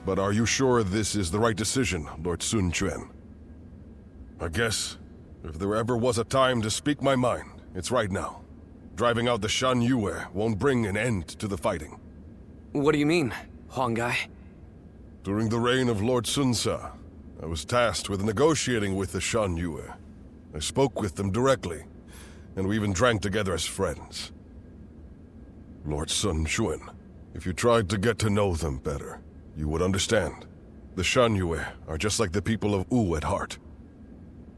But are you sure this is the right decision, Lord Sun Quan? I guess, if there ever was a time to speak my mind, it's right now. Driving out the Shan Yue won't bring an end to the fighting. What do you mean, Huang Gai? During the reign of Lord Sun Ca, I was tasked with negotiating with the Shan Yue. I spoke with them directly, and we even drank together as friends. Lord Sun Quan, if you tried to get to know them better, you would understand. The Shan Yue are just like the people of Wu at heart.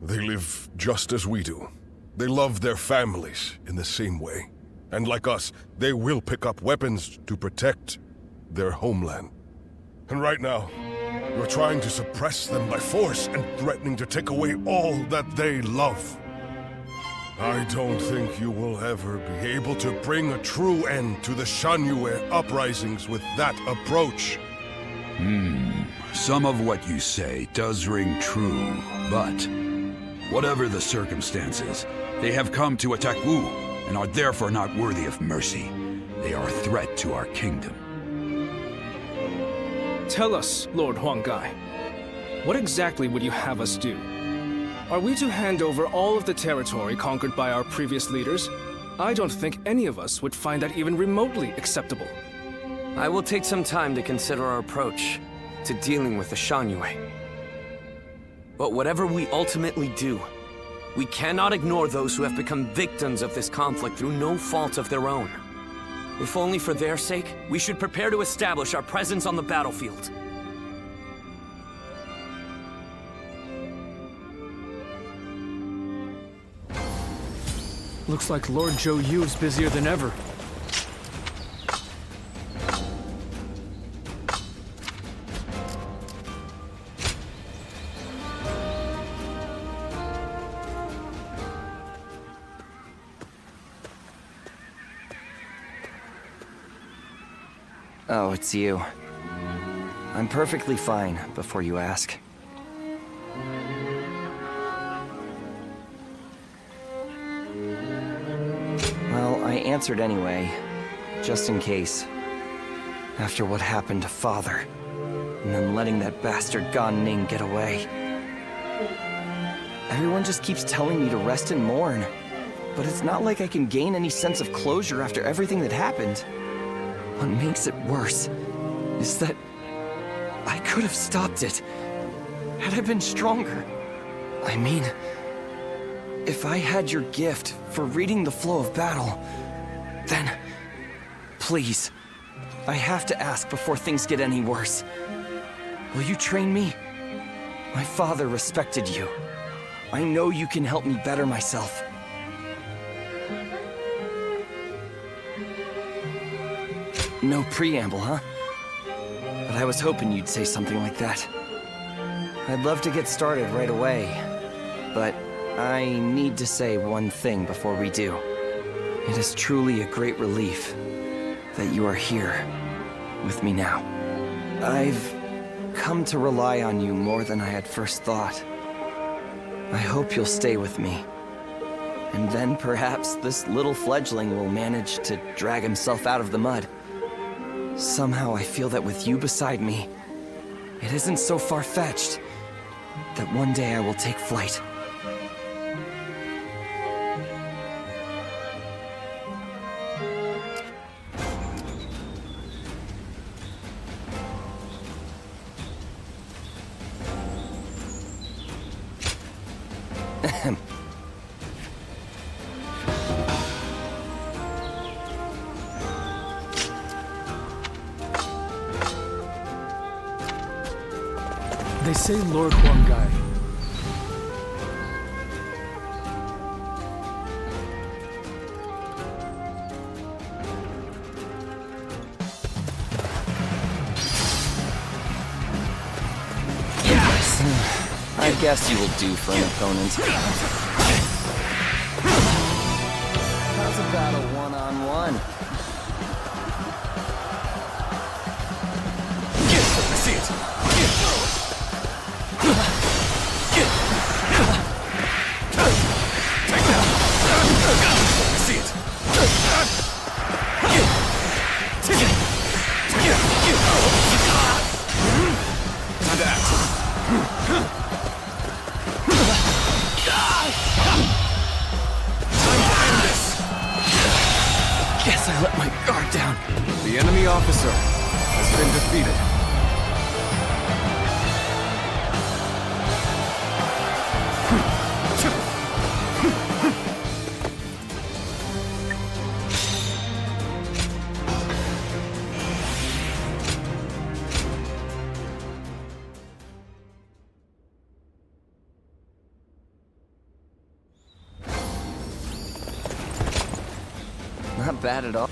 They live just as we do. They love their families in the same way. And like us, they will pick up weapons to protect their homeland. And right now, you're trying to suppress them by force and threatening to take away all that they love. I don't think you will ever be able to bring a true end to the Shan Yue uprisings with that approach. Some of what you say does ring true, but whatever the circumstances, they have come to attack Wu and are therefore not worthy of mercy. They are a threat to our kingdom. Tell us, Lord Huang Gai, what exactly would you have us do? Are we to hand over all of the territory conquered by our previous leaders? I don't think any of us would find that even remotely acceptable. I will take some time to consider our approach to dealing with the Shan Yue. But whatever we ultimately do, we cannot ignore those who have become victims of this conflict through no fault of their own. If only for their sake, we should prepare to establish our presence on the battlefield. Looks like Lord Zhou Yu's busier than ever. Oh, it's you. I'm perfectly fine, before you ask. Well, I answered anyway, just in case. After what happened to Father, and then letting that bastard Gan Ning get away. Everyone just keeps telling me to rest and mourn. But it's not like I can gain any sense of closure after everything that happened. What makes it worse is that I could have stopped it had I been stronger. I mean, if I had your gift for reading the flow of battle, then please, I have to ask before things get any worse. Will you train me? My father respected you. I know you can help me better myself. No preamble, huh? But I was hoping you'd say something like that. I'd love to get started right away, but I need to say one thing before we do. It is truly a great relief that you are here with me now. I've come to rely on you more than I had first thought. I hope you'll stay with me. And then perhaps this little fledgling will manage to drag himself out of the mud. Somehow I feel that with you beside me, it isn't so far-fetched that one day I will take flight. They say Lord Huangai. Yes! I guess you will do for an opponent. How's a battle one-on-one? I see it! Guess I let my guard down. The enemy officer has been defeated. Not bad at all.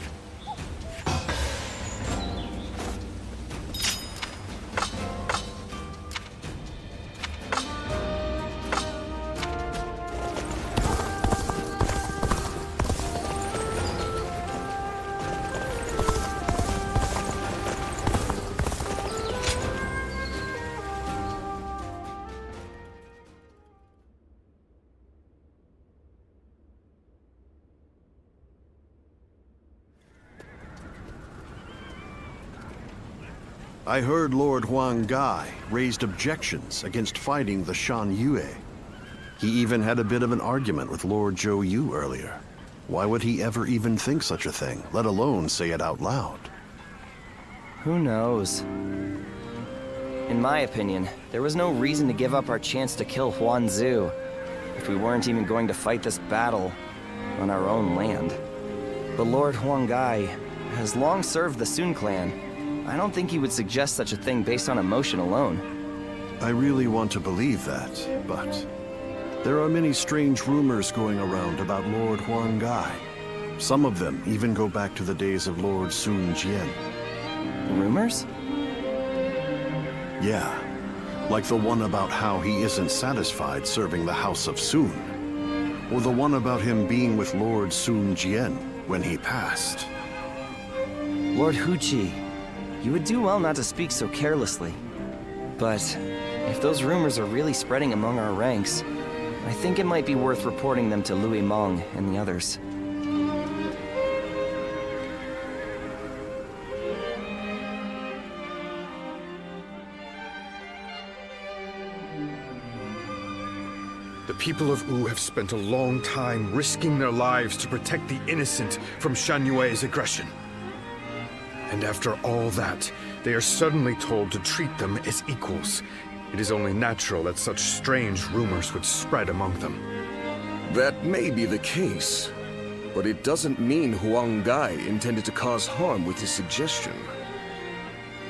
I heard Lord Huangai raised objections against fighting the Shan Yue. He even had a bit of an argument with Lord Zhou Yu earlier. Why would he ever even think such a thing, let alone say it out loud? Who knows? In my opinion, there was no reason to give up our chance to kill Huanzu if we weren't even going to fight this battle on our own land. But Lord Huangai has long served the Sun clan. I don't think he would suggest such a thing based on emotion alone. I really want to believe that, but there are many strange rumors going around about Lord Huangai. Some of them even go back to the days of Lord Sun Jian. Rumors? Yeah, like the one about how he isn't satisfied serving the House of Sun, or the one about him being with Lord Sun Jian when he passed. Lord Huchi, you would do well not to speak so carelessly. But if those rumors are really spreading among our ranks, I think it might be worth reporting them to Louis Meng and the others. The people of Wu have spent a long time risking their lives to protect the innocent from Shan Yue's aggression. And after all that, they are suddenly told to treat them as equals. It is only natural that such strange rumors would spread among them. That may be the case, but it doesn't mean Huang Gai intended to cause harm with his suggestion.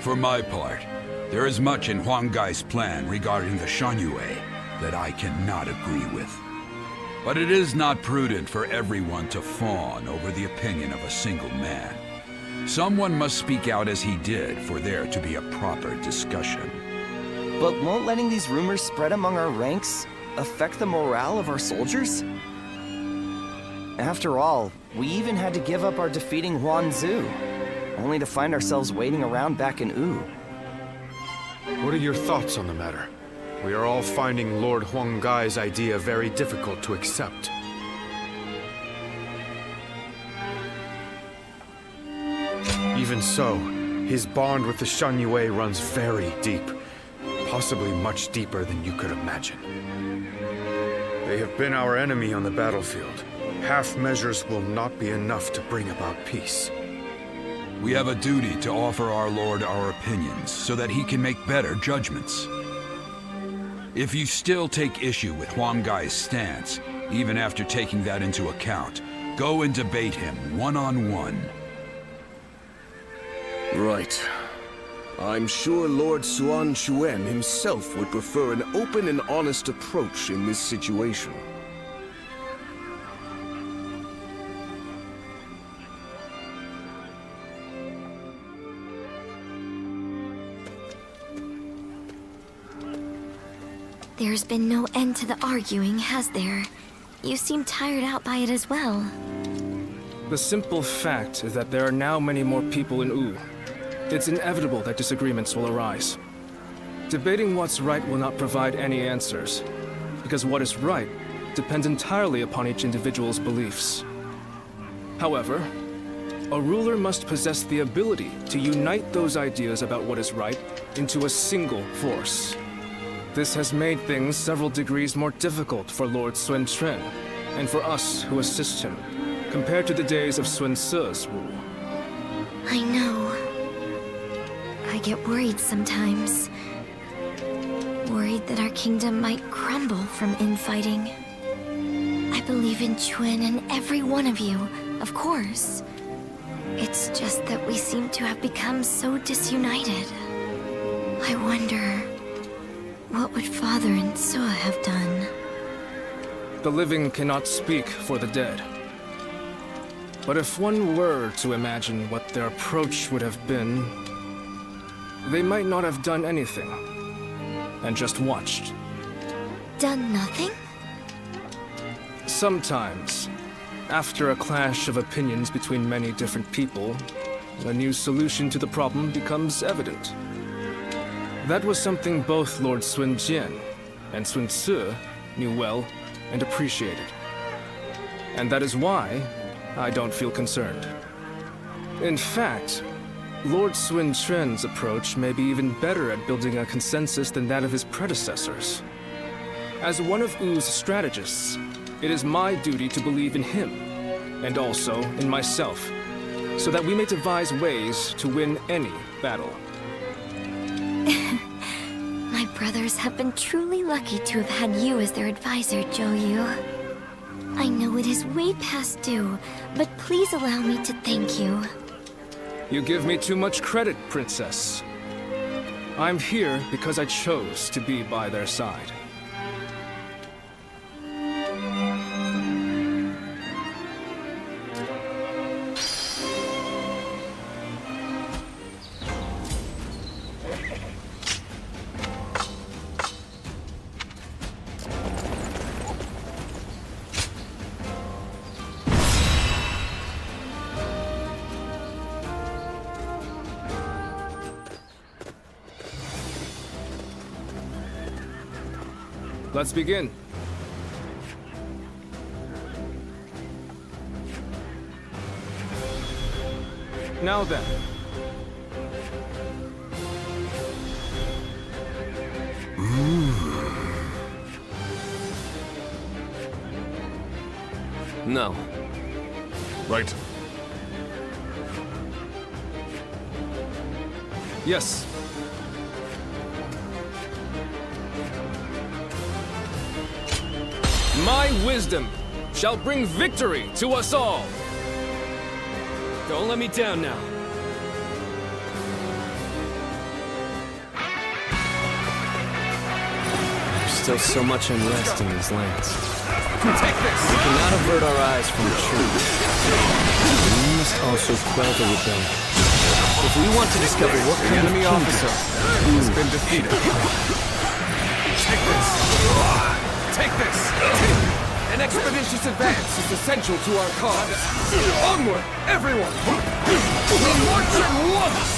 For my part, there is much in Huang Gai's plan regarding the Shan Yue that I cannot agree with. But it is not prudent for everyone to fawn over the opinion of a single man. Someone must speak out as he did for there to be a proper discussion. But won't letting these rumors spread among our ranks affect the morale of our soldiers? After all, we even had to give up our defeating Huanzu, only to find ourselves waiting around back in Wu. What are your thoughts on the matter? We are all finding Lord Huang Gai's idea very difficult to accept. Even so, his bond with the Shan Yue runs very deep, possibly much deeper than you could imagine. They have been our enemy on the battlefield. Half measures will not be enough to bring about peace. We have a duty to offer our Lord our opinions so that he can make better judgments. If you still take issue with Huang Gai's stance, even after taking that into account, go and debate him one-on-one. Right. I'm sure Lord Suan Chuen himself would prefer an open and honest approach in this situation. There's been no end to the arguing, has there? You seem tired out by it as well. The simple fact is that there are now many more people in Wu. It's inevitable that disagreements will arise. Debating what's right will not provide any answers, because what is right depends entirely upon each individual's beliefs. However, a ruler must possess the ability to unite those ideas about what is right into a single force. This has made things several degrees more difficult for Lord Sun Quan, and for us who assist him, compared to the days of Sun Ce's rule. I know. I get worried sometimes. Worried that our kingdom might crumble from infighting. I believe in Chuen and every one of you, of course. It's just that we seem to have become so disunited. I wonder, what would Father and Sua have done? The living cannot speak for the dead. But if one were to imagine what their approach would have been, they might not have done anything, and just watched. Done nothing? Sometimes, after a clash of opinions between many different people, a new solution to the problem becomes evident. That was something both Lord Sun Jian and Sun Ce knew well and appreciated. And that is why I don't feel concerned. In fact, Lord Sun Quan's approach may be even better at building a consensus than that of his predecessors. As one of Wu's strategists, it is my duty to believe in him, and also in myself, so that we may devise ways to win any battle. My brothers have been truly lucky to have had you as their advisor, Zhou Yu. I know it is way past due, but please allow me to thank you. You give me too much credit, Princess. I'm here because I chose to be by their side. Let's begin. Now then. No. Right. Yes. My wisdom shall bring victory to us all. Don't let me down now. There's still so much unrest in these lands. Take this! We cannot avert our eyes from the truth. We must also quell the rebellion. If we want to discover what kind of enemy officer has been defeated. Take this! Take this! An expeditious advance is essential to our cause. Onward, everyone! We march at once!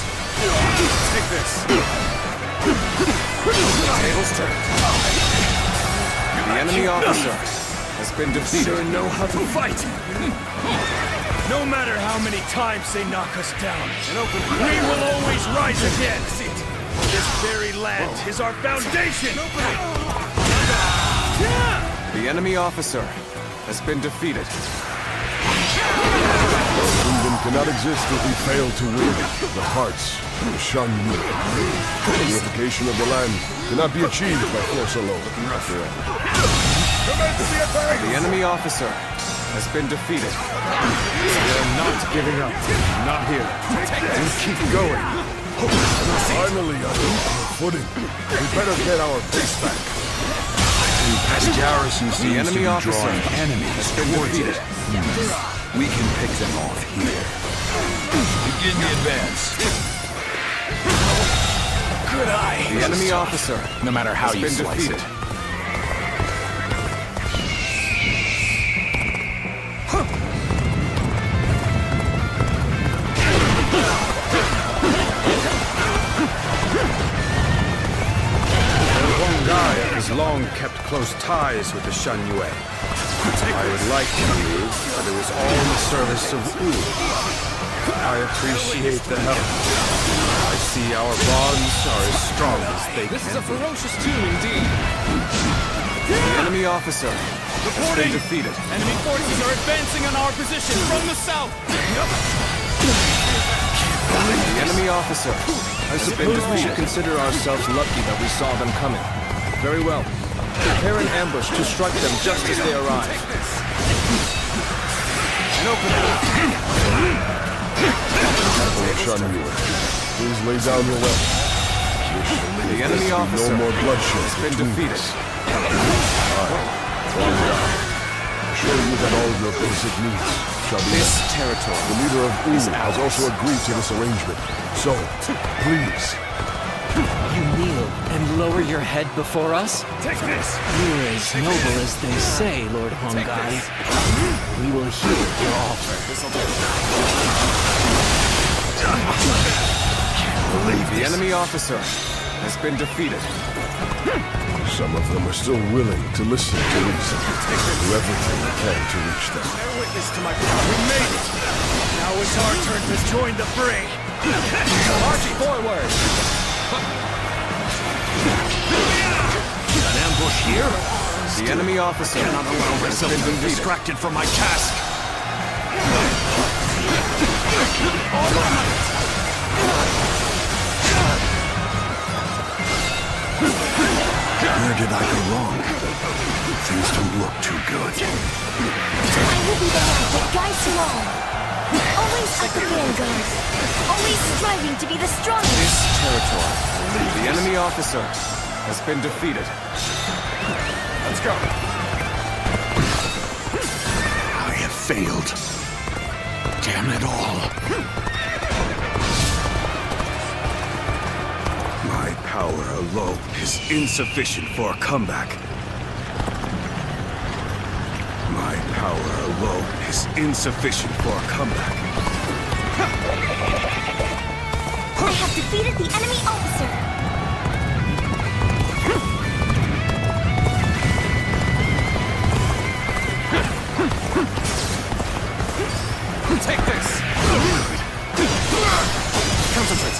Take this! Tables turned. The enemy officer has been defeated. Sure know how to fight! No matter how many times they knock us down, we will always rise again! This very land is our foundation! The enemy officer has been defeated. Our kingdom cannot exist if we fail to win the hearts of the Shan Yue. The unification of the land cannot be achieved by force alone. The enemy officer has been defeated. We are not giving up. Not here. We keep going. Finally, on equal footing. We better get our pace back. As garrison The seems to enemy be officer drawing enemies has been towards defeated. it, we can pick them off here. Begin the advance. Good eye! The enemy officer, No matter how has you been slice defeated. it. Has long kept close ties with the Shan Yue. I would like to believe that it was all in the service of Wu. I appreciate the help. I see our bonds are as strong as they This is can a ferocious tune indeed. The enemy officer has been defeated. Enemy forces are advancing on our position from the south! The enemy officer has been Suppose we should defeated. consider ourselves lucky that we saw them coming. Very well. Prepare an ambush to strike them just as they arrive. And open it. Shan Yue, please lay down your weapon. The enemy officer No more bloodshed has been between defeated. us. Assure you that all your basic needs shall be This met. territory The leader of Wu is has ours. also agreed to this arrangement. So, please, You kneel and lower your head before us? Take this! You're as noble as they say, Lord Hongai. We will hear your offer. The enemy officer has been defeated. some of them are still willing to listen to reason. Do everything they can to reach them. Bear witness to my power. We made it! Now it's our turn to join the fray! March forward! An ambush here? The enemy officer Cannot allow myself to be distracted from my task! Where did I go wrong? Things don't look too good. I will be the light that guides you all. Always at the vanguard. Always striving to be the strongest. This territory. The enemy officer has been defeated. Let's go. I have failed. Damn it all. My power alone is insufficient for a comeback. My power alone is insufficient for a comeback. We have defeated the enemy officer. Take this! Concentrate!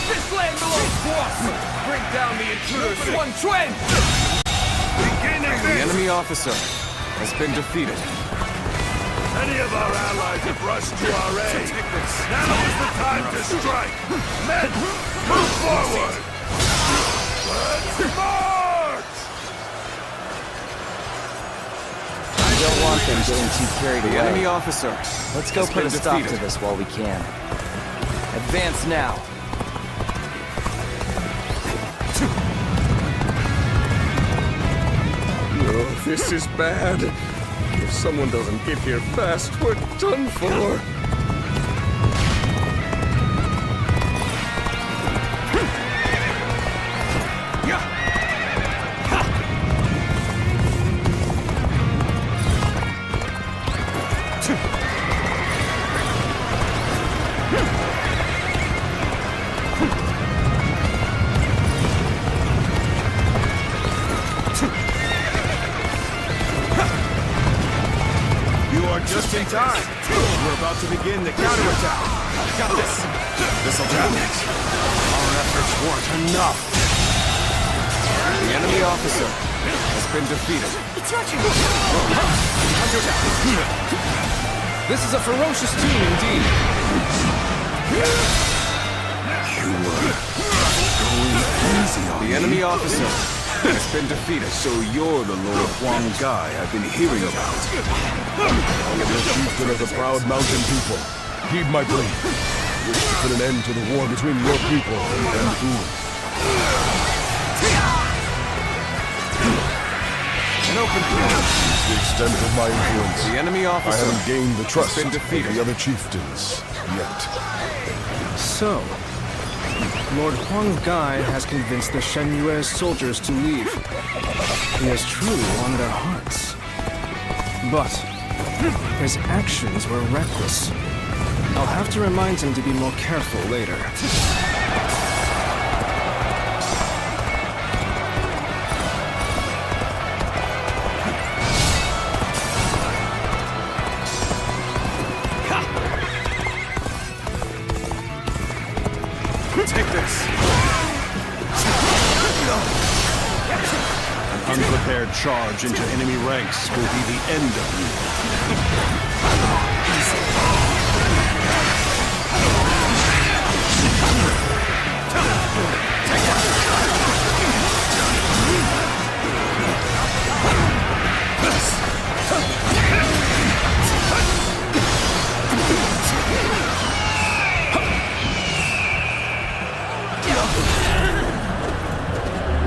This land belongs to us! Bring down the intruders! One trend! Begin The enemy officer has been defeated. Many of our allies have rushed to our aid. Now is the time to strike. Men, move forward. Let's march! I don't want them getting too carried away. The enemy officer. Let's go put a stop to this while we can. Advance now. Oh, this is bad. If someone doesn't get here fast, we're done for. Just in time. We're about to begin the counterattack. Got this. This'll do it. Our efforts weren't enough. The enemy officer has been defeated. It's your turn. This is a ferocious team indeed. You were going easy on the enemy officer has been defeated. So you're the Lord Huang Gai I've been hearing about. I am the chieftain of the proud mountain people. Heed my plea. Wish to put an end to the war between your people and fools. An open field. The extent of my influence. The enemy officer. I haven't gained the trust been defeated. of the other chieftains yet. So, Lord Huang Gai has convinced the Shen Yue's soldiers to leave. He has truly won their hearts. But his actions were reckless. I'll have to remind him to be more careful later. Take this. An unprepared charge into enemy ranks will be the end of you.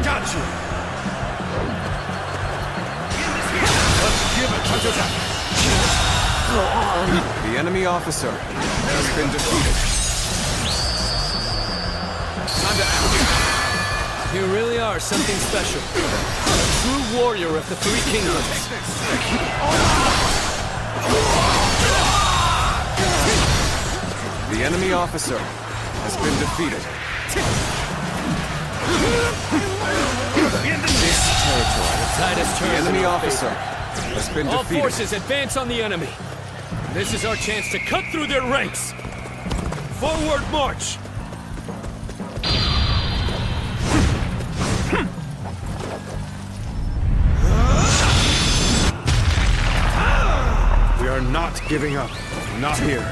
Got you. Let's give it. Go on. The enemy officer has been defeated. Time to act. You really are something special. A true warrior of the Three Kingdoms. The enemy officer has been defeated. This territory, the tide has turned. The enemy officer has been All defeated. forces advance on the enemy. This is our chance to cut through their ranks. Forward march. We are not giving up. Not here.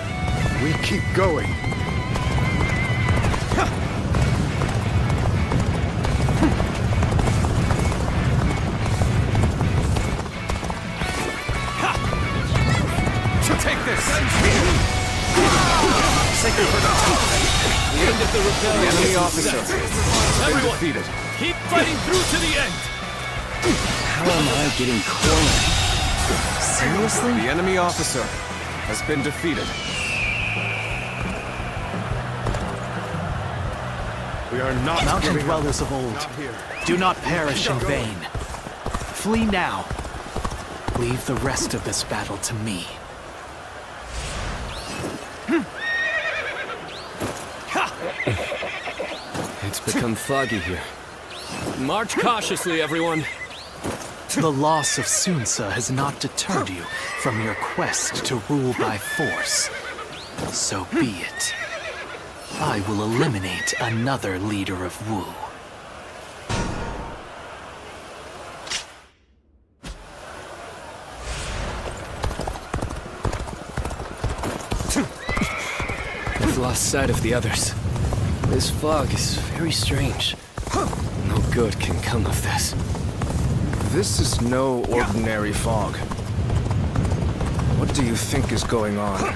We keep going. Take this! The end of the rebellion. The enemy officer has been Everyone, defeated. keep fighting through to the end. How am I getting cornered? Seriously? The enemy officer has been defeated. We are not Mountain giving up. dwellers of old, do not perish in vain. Flee now. Leave the rest of this battle to me. It's become foggy here. March cautiously, everyone. The loss of Sunsa has not deterred you from your quest to rule by force. So be it. I will eliminate another leader of Wu. I've lost sight of the others. This fog is very strange. No good can come of this. This is no ordinary fog. What do you think is going on?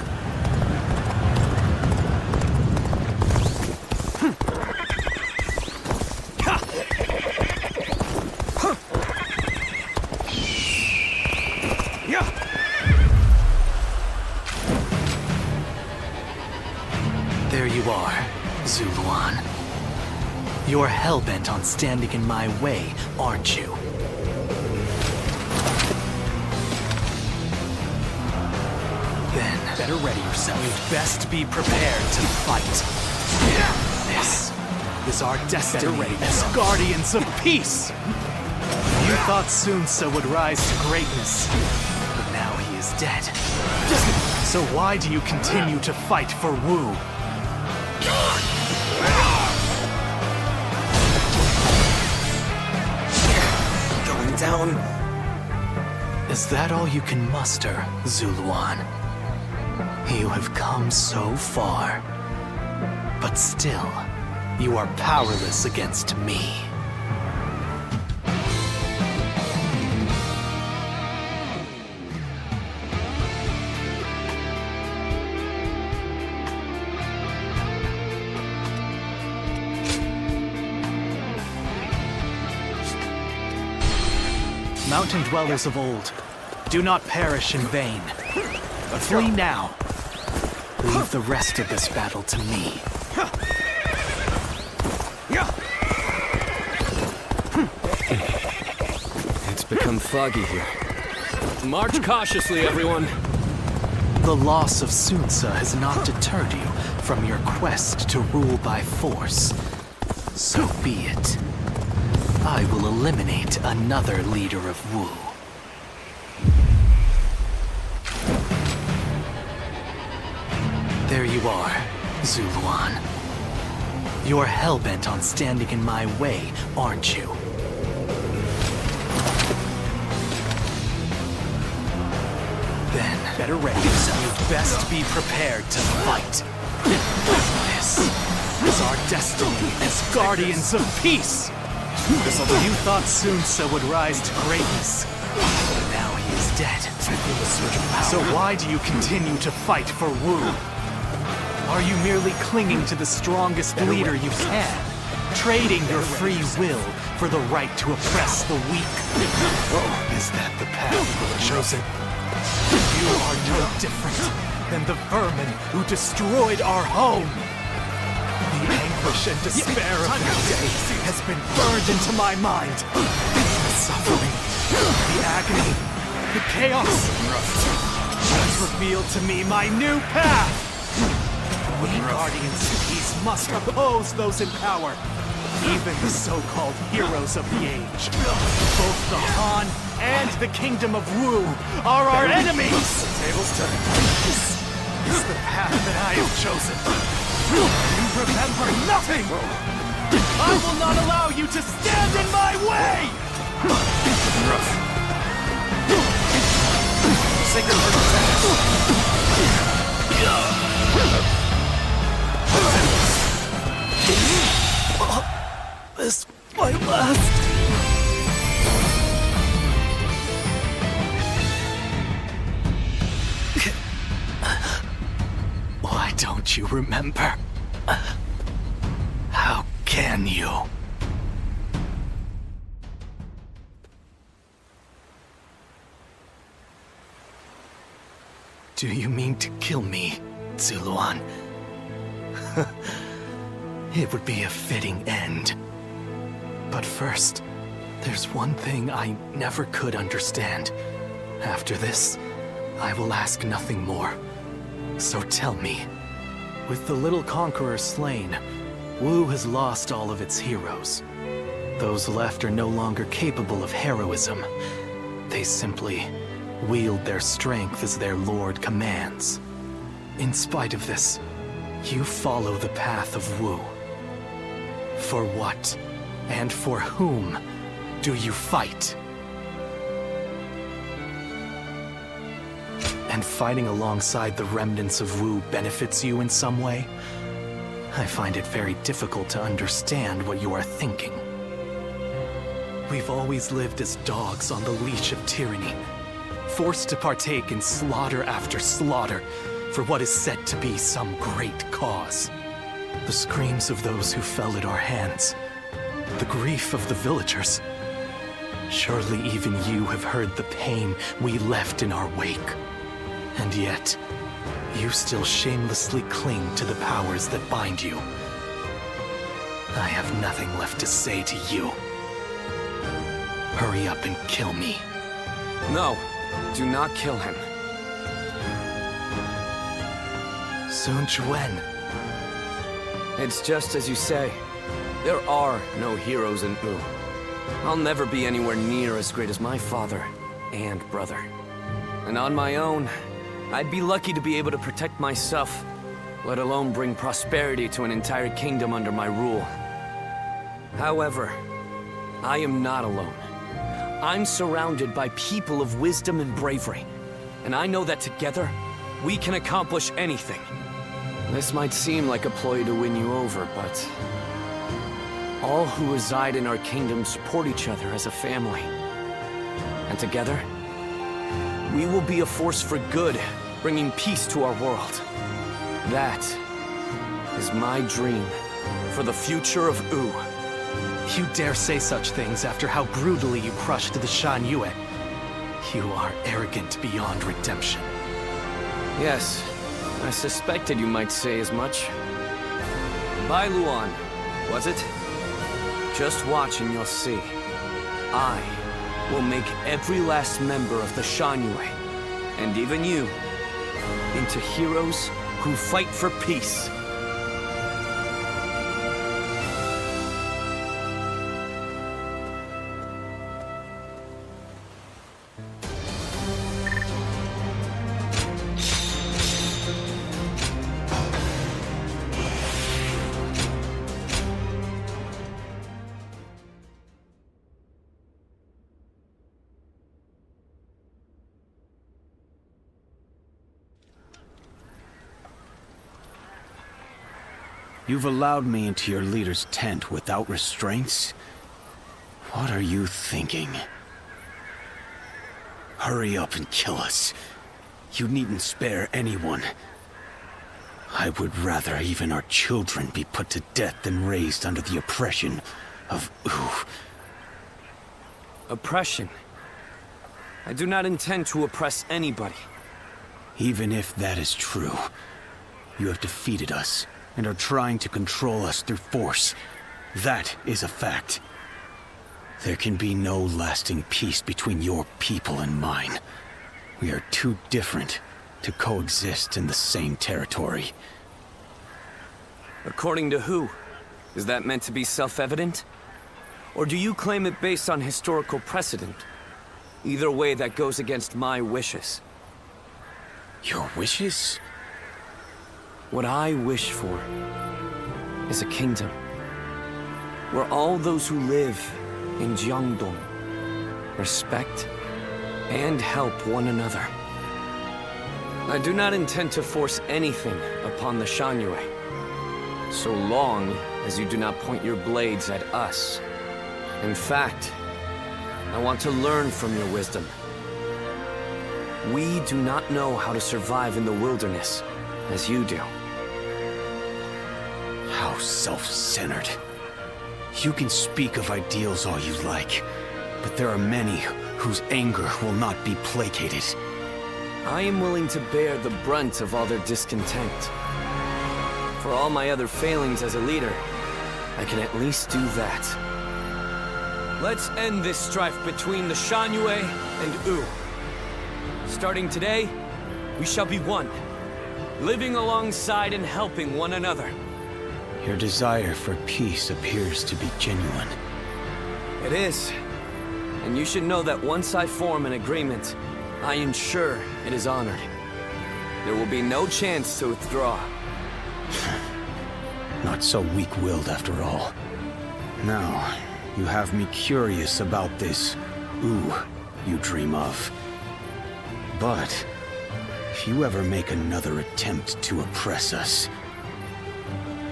There you are, Zuluan. You're hell-bent on standing in my way, aren't you? Then, better ready yourself. You'd best be prepared to fight. This is our destiny as guardians of peace! You thought Sunsa would rise to greatness, but now he is dead. So why do you continue to fight for Wu? Going down. Is that all you can muster, Zuluan? You have come so far, but still, you are powerless against me. Mountain dwellers of old, do not perish in vain. Flee now. Leave the rest of this battle to me. It's become foggy here. March cautiously, everyone. The loss of Sunsa has not deterred you from your quest to rule by force. So be it. I will eliminate another leader of Wu. There you are, Zuluan. You're hell-bent on standing in my way, aren't you? Then, better ready yourself. You'd best be prepared to fight. This is our destiny as guardians of peace! You thought Sunsa would rise to greatness, but now he is dead. So why do you continue to fight for Wu? Are you merely clinging to the strongest leader you can, trading your free will for the right to oppress the weak? Is that the path you have chosen? You are no different than the vermin who destroyed our home. The anguish and despair of that day has been burned into my mind. The suffering, the agony, the chaos has revealed to me my new path. We guardians of peace must oppose those in power, even the so-called heroes of the age. Both the Han and the Kingdom of Wu are our enemies! Tables turn. This is the path that I have chosen. You remember nothing! I will not allow you to stand in my way! Sacred This my last. Why don't you remember? How can you? Do you mean to kill me, Zuluan? It would be a fitting end. But first, there's one thing I never could understand. After this, I will ask nothing more. So tell me, with the little conqueror slain, Wu has lost all of its heroes. Those left are no longer capable of heroism. They simply wield their strength as their lord commands. In spite of this, you follow the path of Wu. For what, and for whom, do you fight? and fighting alongside the remnants of Wu benefits you in some way, I find it very difficult to understand what you are thinking. We've always lived as dogs on the leash of tyranny, forced to partake in slaughter after slaughter for what is said to be some great cause. The screams of those who fell at our hands, the grief of the villagers. Surely even you have heard the pain we left in our wake. And yet, you still shamelessly cling to the powers that bind you. I have nothing left to say to you. Hurry up and kill me. No, do not kill him. Sun Quan. It's just as you say. There are no heroes in Wu. I'll never be anywhere near as great as my father and brother. And on my own, I'd be lucky to be able to protect myself, let alone bring prosperity to an entire kingdom under my rule. However, I am not alone. I'm surrounded by people of wisdom and bravery, and I know that together, we can accomplish anything. This might seem like a ploy to win you over, but all who reside in our kingdom support each other as a family. And together, we will be a force for good, bringing peace to our world. That is my dream for the future of Wu. You dare say such things after how brutally you crushed the Shan Yue. You are arrogant beyond redemption. Yes, I suspected you might say as much. Bai Luan, was it? Just watch and you'll see. I will make every last member of the Shan Yue, and even you, into heroes who fight for peace. You've allowed me into your leader's tent without restraints? What are you thinking? Hurry up and kill us. You needn't spare anyone. I would rather even our children be put to death than raised under the oppression of Wu. Oppression? I do not intend to oppress anybody. Even if that is true, you have defeated us and are trying to control us through force. That is a fact. There can be no lasting peace between your people and mine. We are too different to coexist in the same territory. According to who? Is that meant to be self-evident? Or do you claim it based on historical precedent? Either way, that goes against my wishes. Your wishes? What I wish for is a kingdom where all those who live in Jiangdong respect and help one another. I do not intend to force anything upon the Shan Yue, so long as you do not point your blades at us. In fact, I want to learn from your wisdom. We do not know how to survive in the wilderness as you do. How self-centered. You can speak of ideals all you like, but there are many whose anger will not be placated. I am willing to bear the brunt of all their discontent. For all my other failings as a leader, I can at least do that. Let's end this strife between the Shan Yue and Wu. Starting today, we shall be one, living alongside and helping one another. Your desire for peace appears to be genuine. It is. And you should know that once I form an agreement, I ensure it is honored. There will be no chance to withdraw. Not so weak-willed after all. Now, you have me curious about this Wu you dream of. But If you ever make another attempt to oppress us...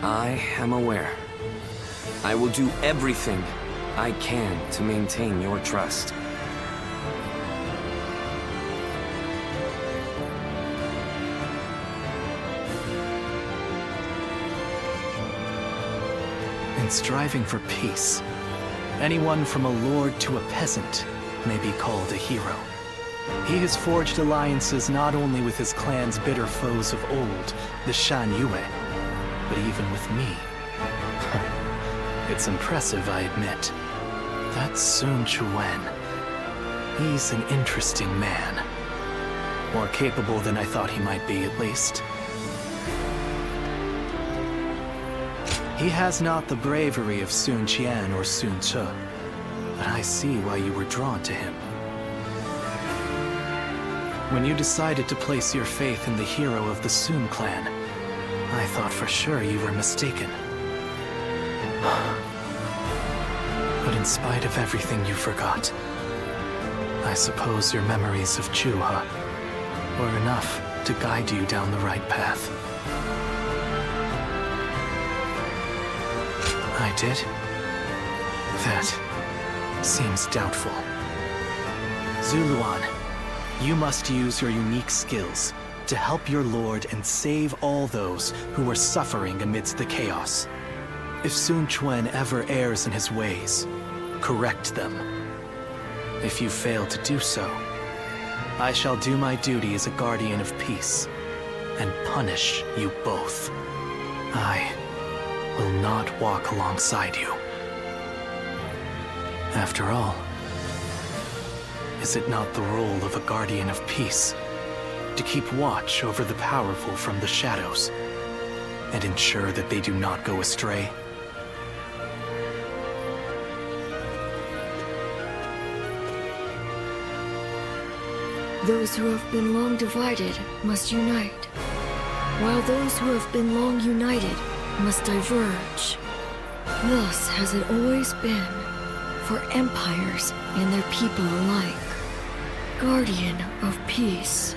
I am aware. I will do everything I can to maintain your trust. In striving for peace, anyone from a lord to a peasant may be called a hero. He has forged alliances not only with his clan's bitter foes of old, the Shan Yue, but even with me. It's impressive, I admit. That's Sun Quan. He's an interesting man. More capable than I thought he might be, at least. He has not the bravery of Sun Qian or Sun Ce, but I see why you were drawn to him. When you decided to place your faith in the hero of the Sun clan, I thought for sure you were mistaken. But in spite of everything you forgot, I suppose your memories of Chuha were enough to guide you down the right path. I did? That seems doubtful. Zuluan, you must use your unique skills to help your lord and save all those who are suffering amidst the chaos. If Sun Quan ever errs in his ways, correct them. If you fail to do so, I shall do my duty as a guardian of peace and punish you both. I will not walk alongside you. After all, is it not the role of a guardian of peace to keep watch over the powerful from the shadows and ensure that they do not go astray? Those who have been long divided must unite, while those who have been long united must diverge. Thus has it always been for empires and their people alike. Guardian of peace,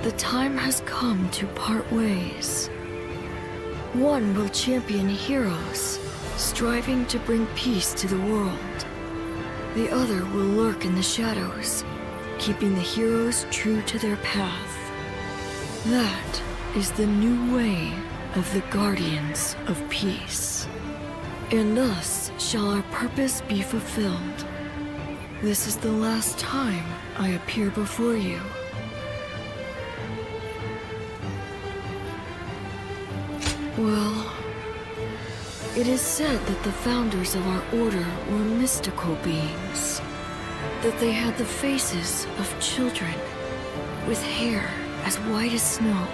the time has come to part ways. One will champion heroes, striving to bring peace to the world. The other will lurk in the shadows, keeping the heroes true to their path. That is the new way of the Guardians of Peace. And thus shall our purpose be fulfilled. This is the last time I appear before you. Well, it is said that the founders of our order were mystical beings. That they had the faces of children, with hair as white as snow,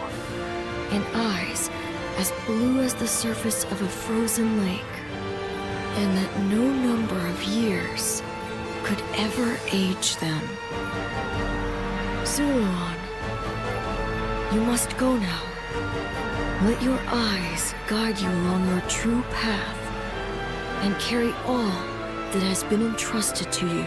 and eyes as blue as the surface of a frozen lake, and that no number of years could ever age them. Zuluan, you must go now. Let your eyes guide you along your true path, and carry all that has been entrusted to you.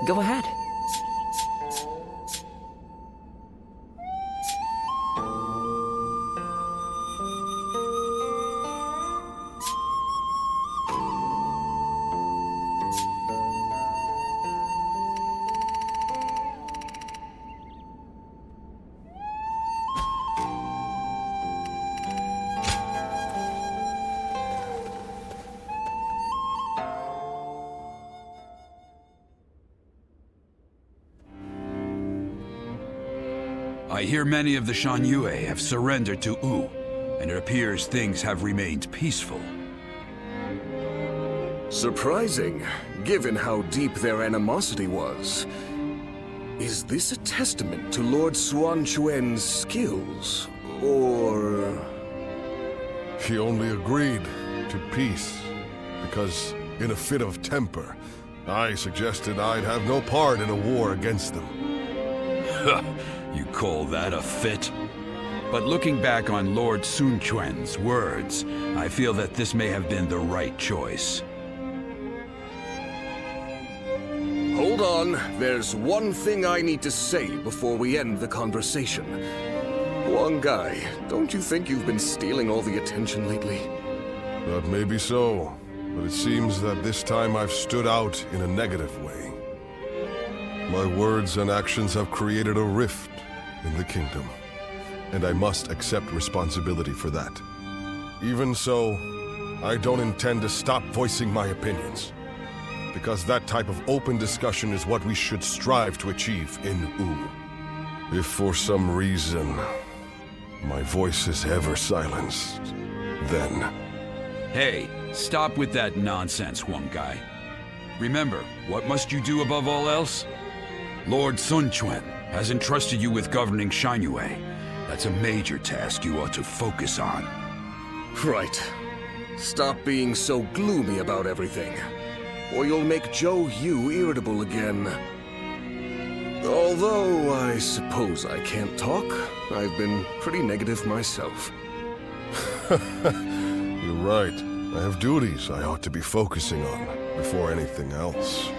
Go ahead. I hear many of the Shan Yue have surrendered to Wu, and it appears things have remained peaceful. Surprising, given how deep their animosity was. Is this a testament to Lord Sun Quan's skills, or... He only agreed to peace, because in a fit of temper, I suggested I'd have no part in a war against them. You call that a fit? But looking back on Lord Sun Quan's words, I feel that this may have been the right choice. Hold on, there's one thing I need to say before we end the conversation. Huang Gai, don't you think you've been stealing all the attention lately? That may be so, but it seems that this time I've stood out in a negative way. My words and actions have created a rift in the kingdom, and I must accept responsibility for that. Even so, I don't intend to stop voicing my opinions, because that type of open discussion is what we should strive to achieve in Wu. If for some reason my voice is ever silenced, then... Hey, stop with that nonsense, Huang Gai. Remember, what must you do above all else? Lord Sun Quan has entrusted you with governing Shanyue. That's a major task you ought to focus on. Right. Stop being so gloomy about everything, or you'll make Zhou Yu irritable again. Although, I suppose I can't talk. I've been pretty negative myself. You're right. I have duties I ought to be focusing on before anything else.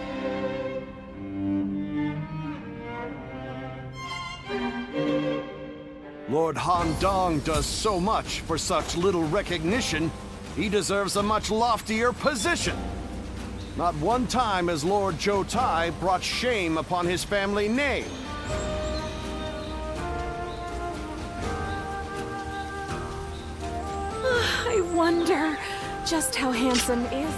Lord Han Dong does so much for such little recognition, he deserves a much loftier position. Not one time has Lord Zhou Tai brought shame upon his family name. I wonder just how handsome is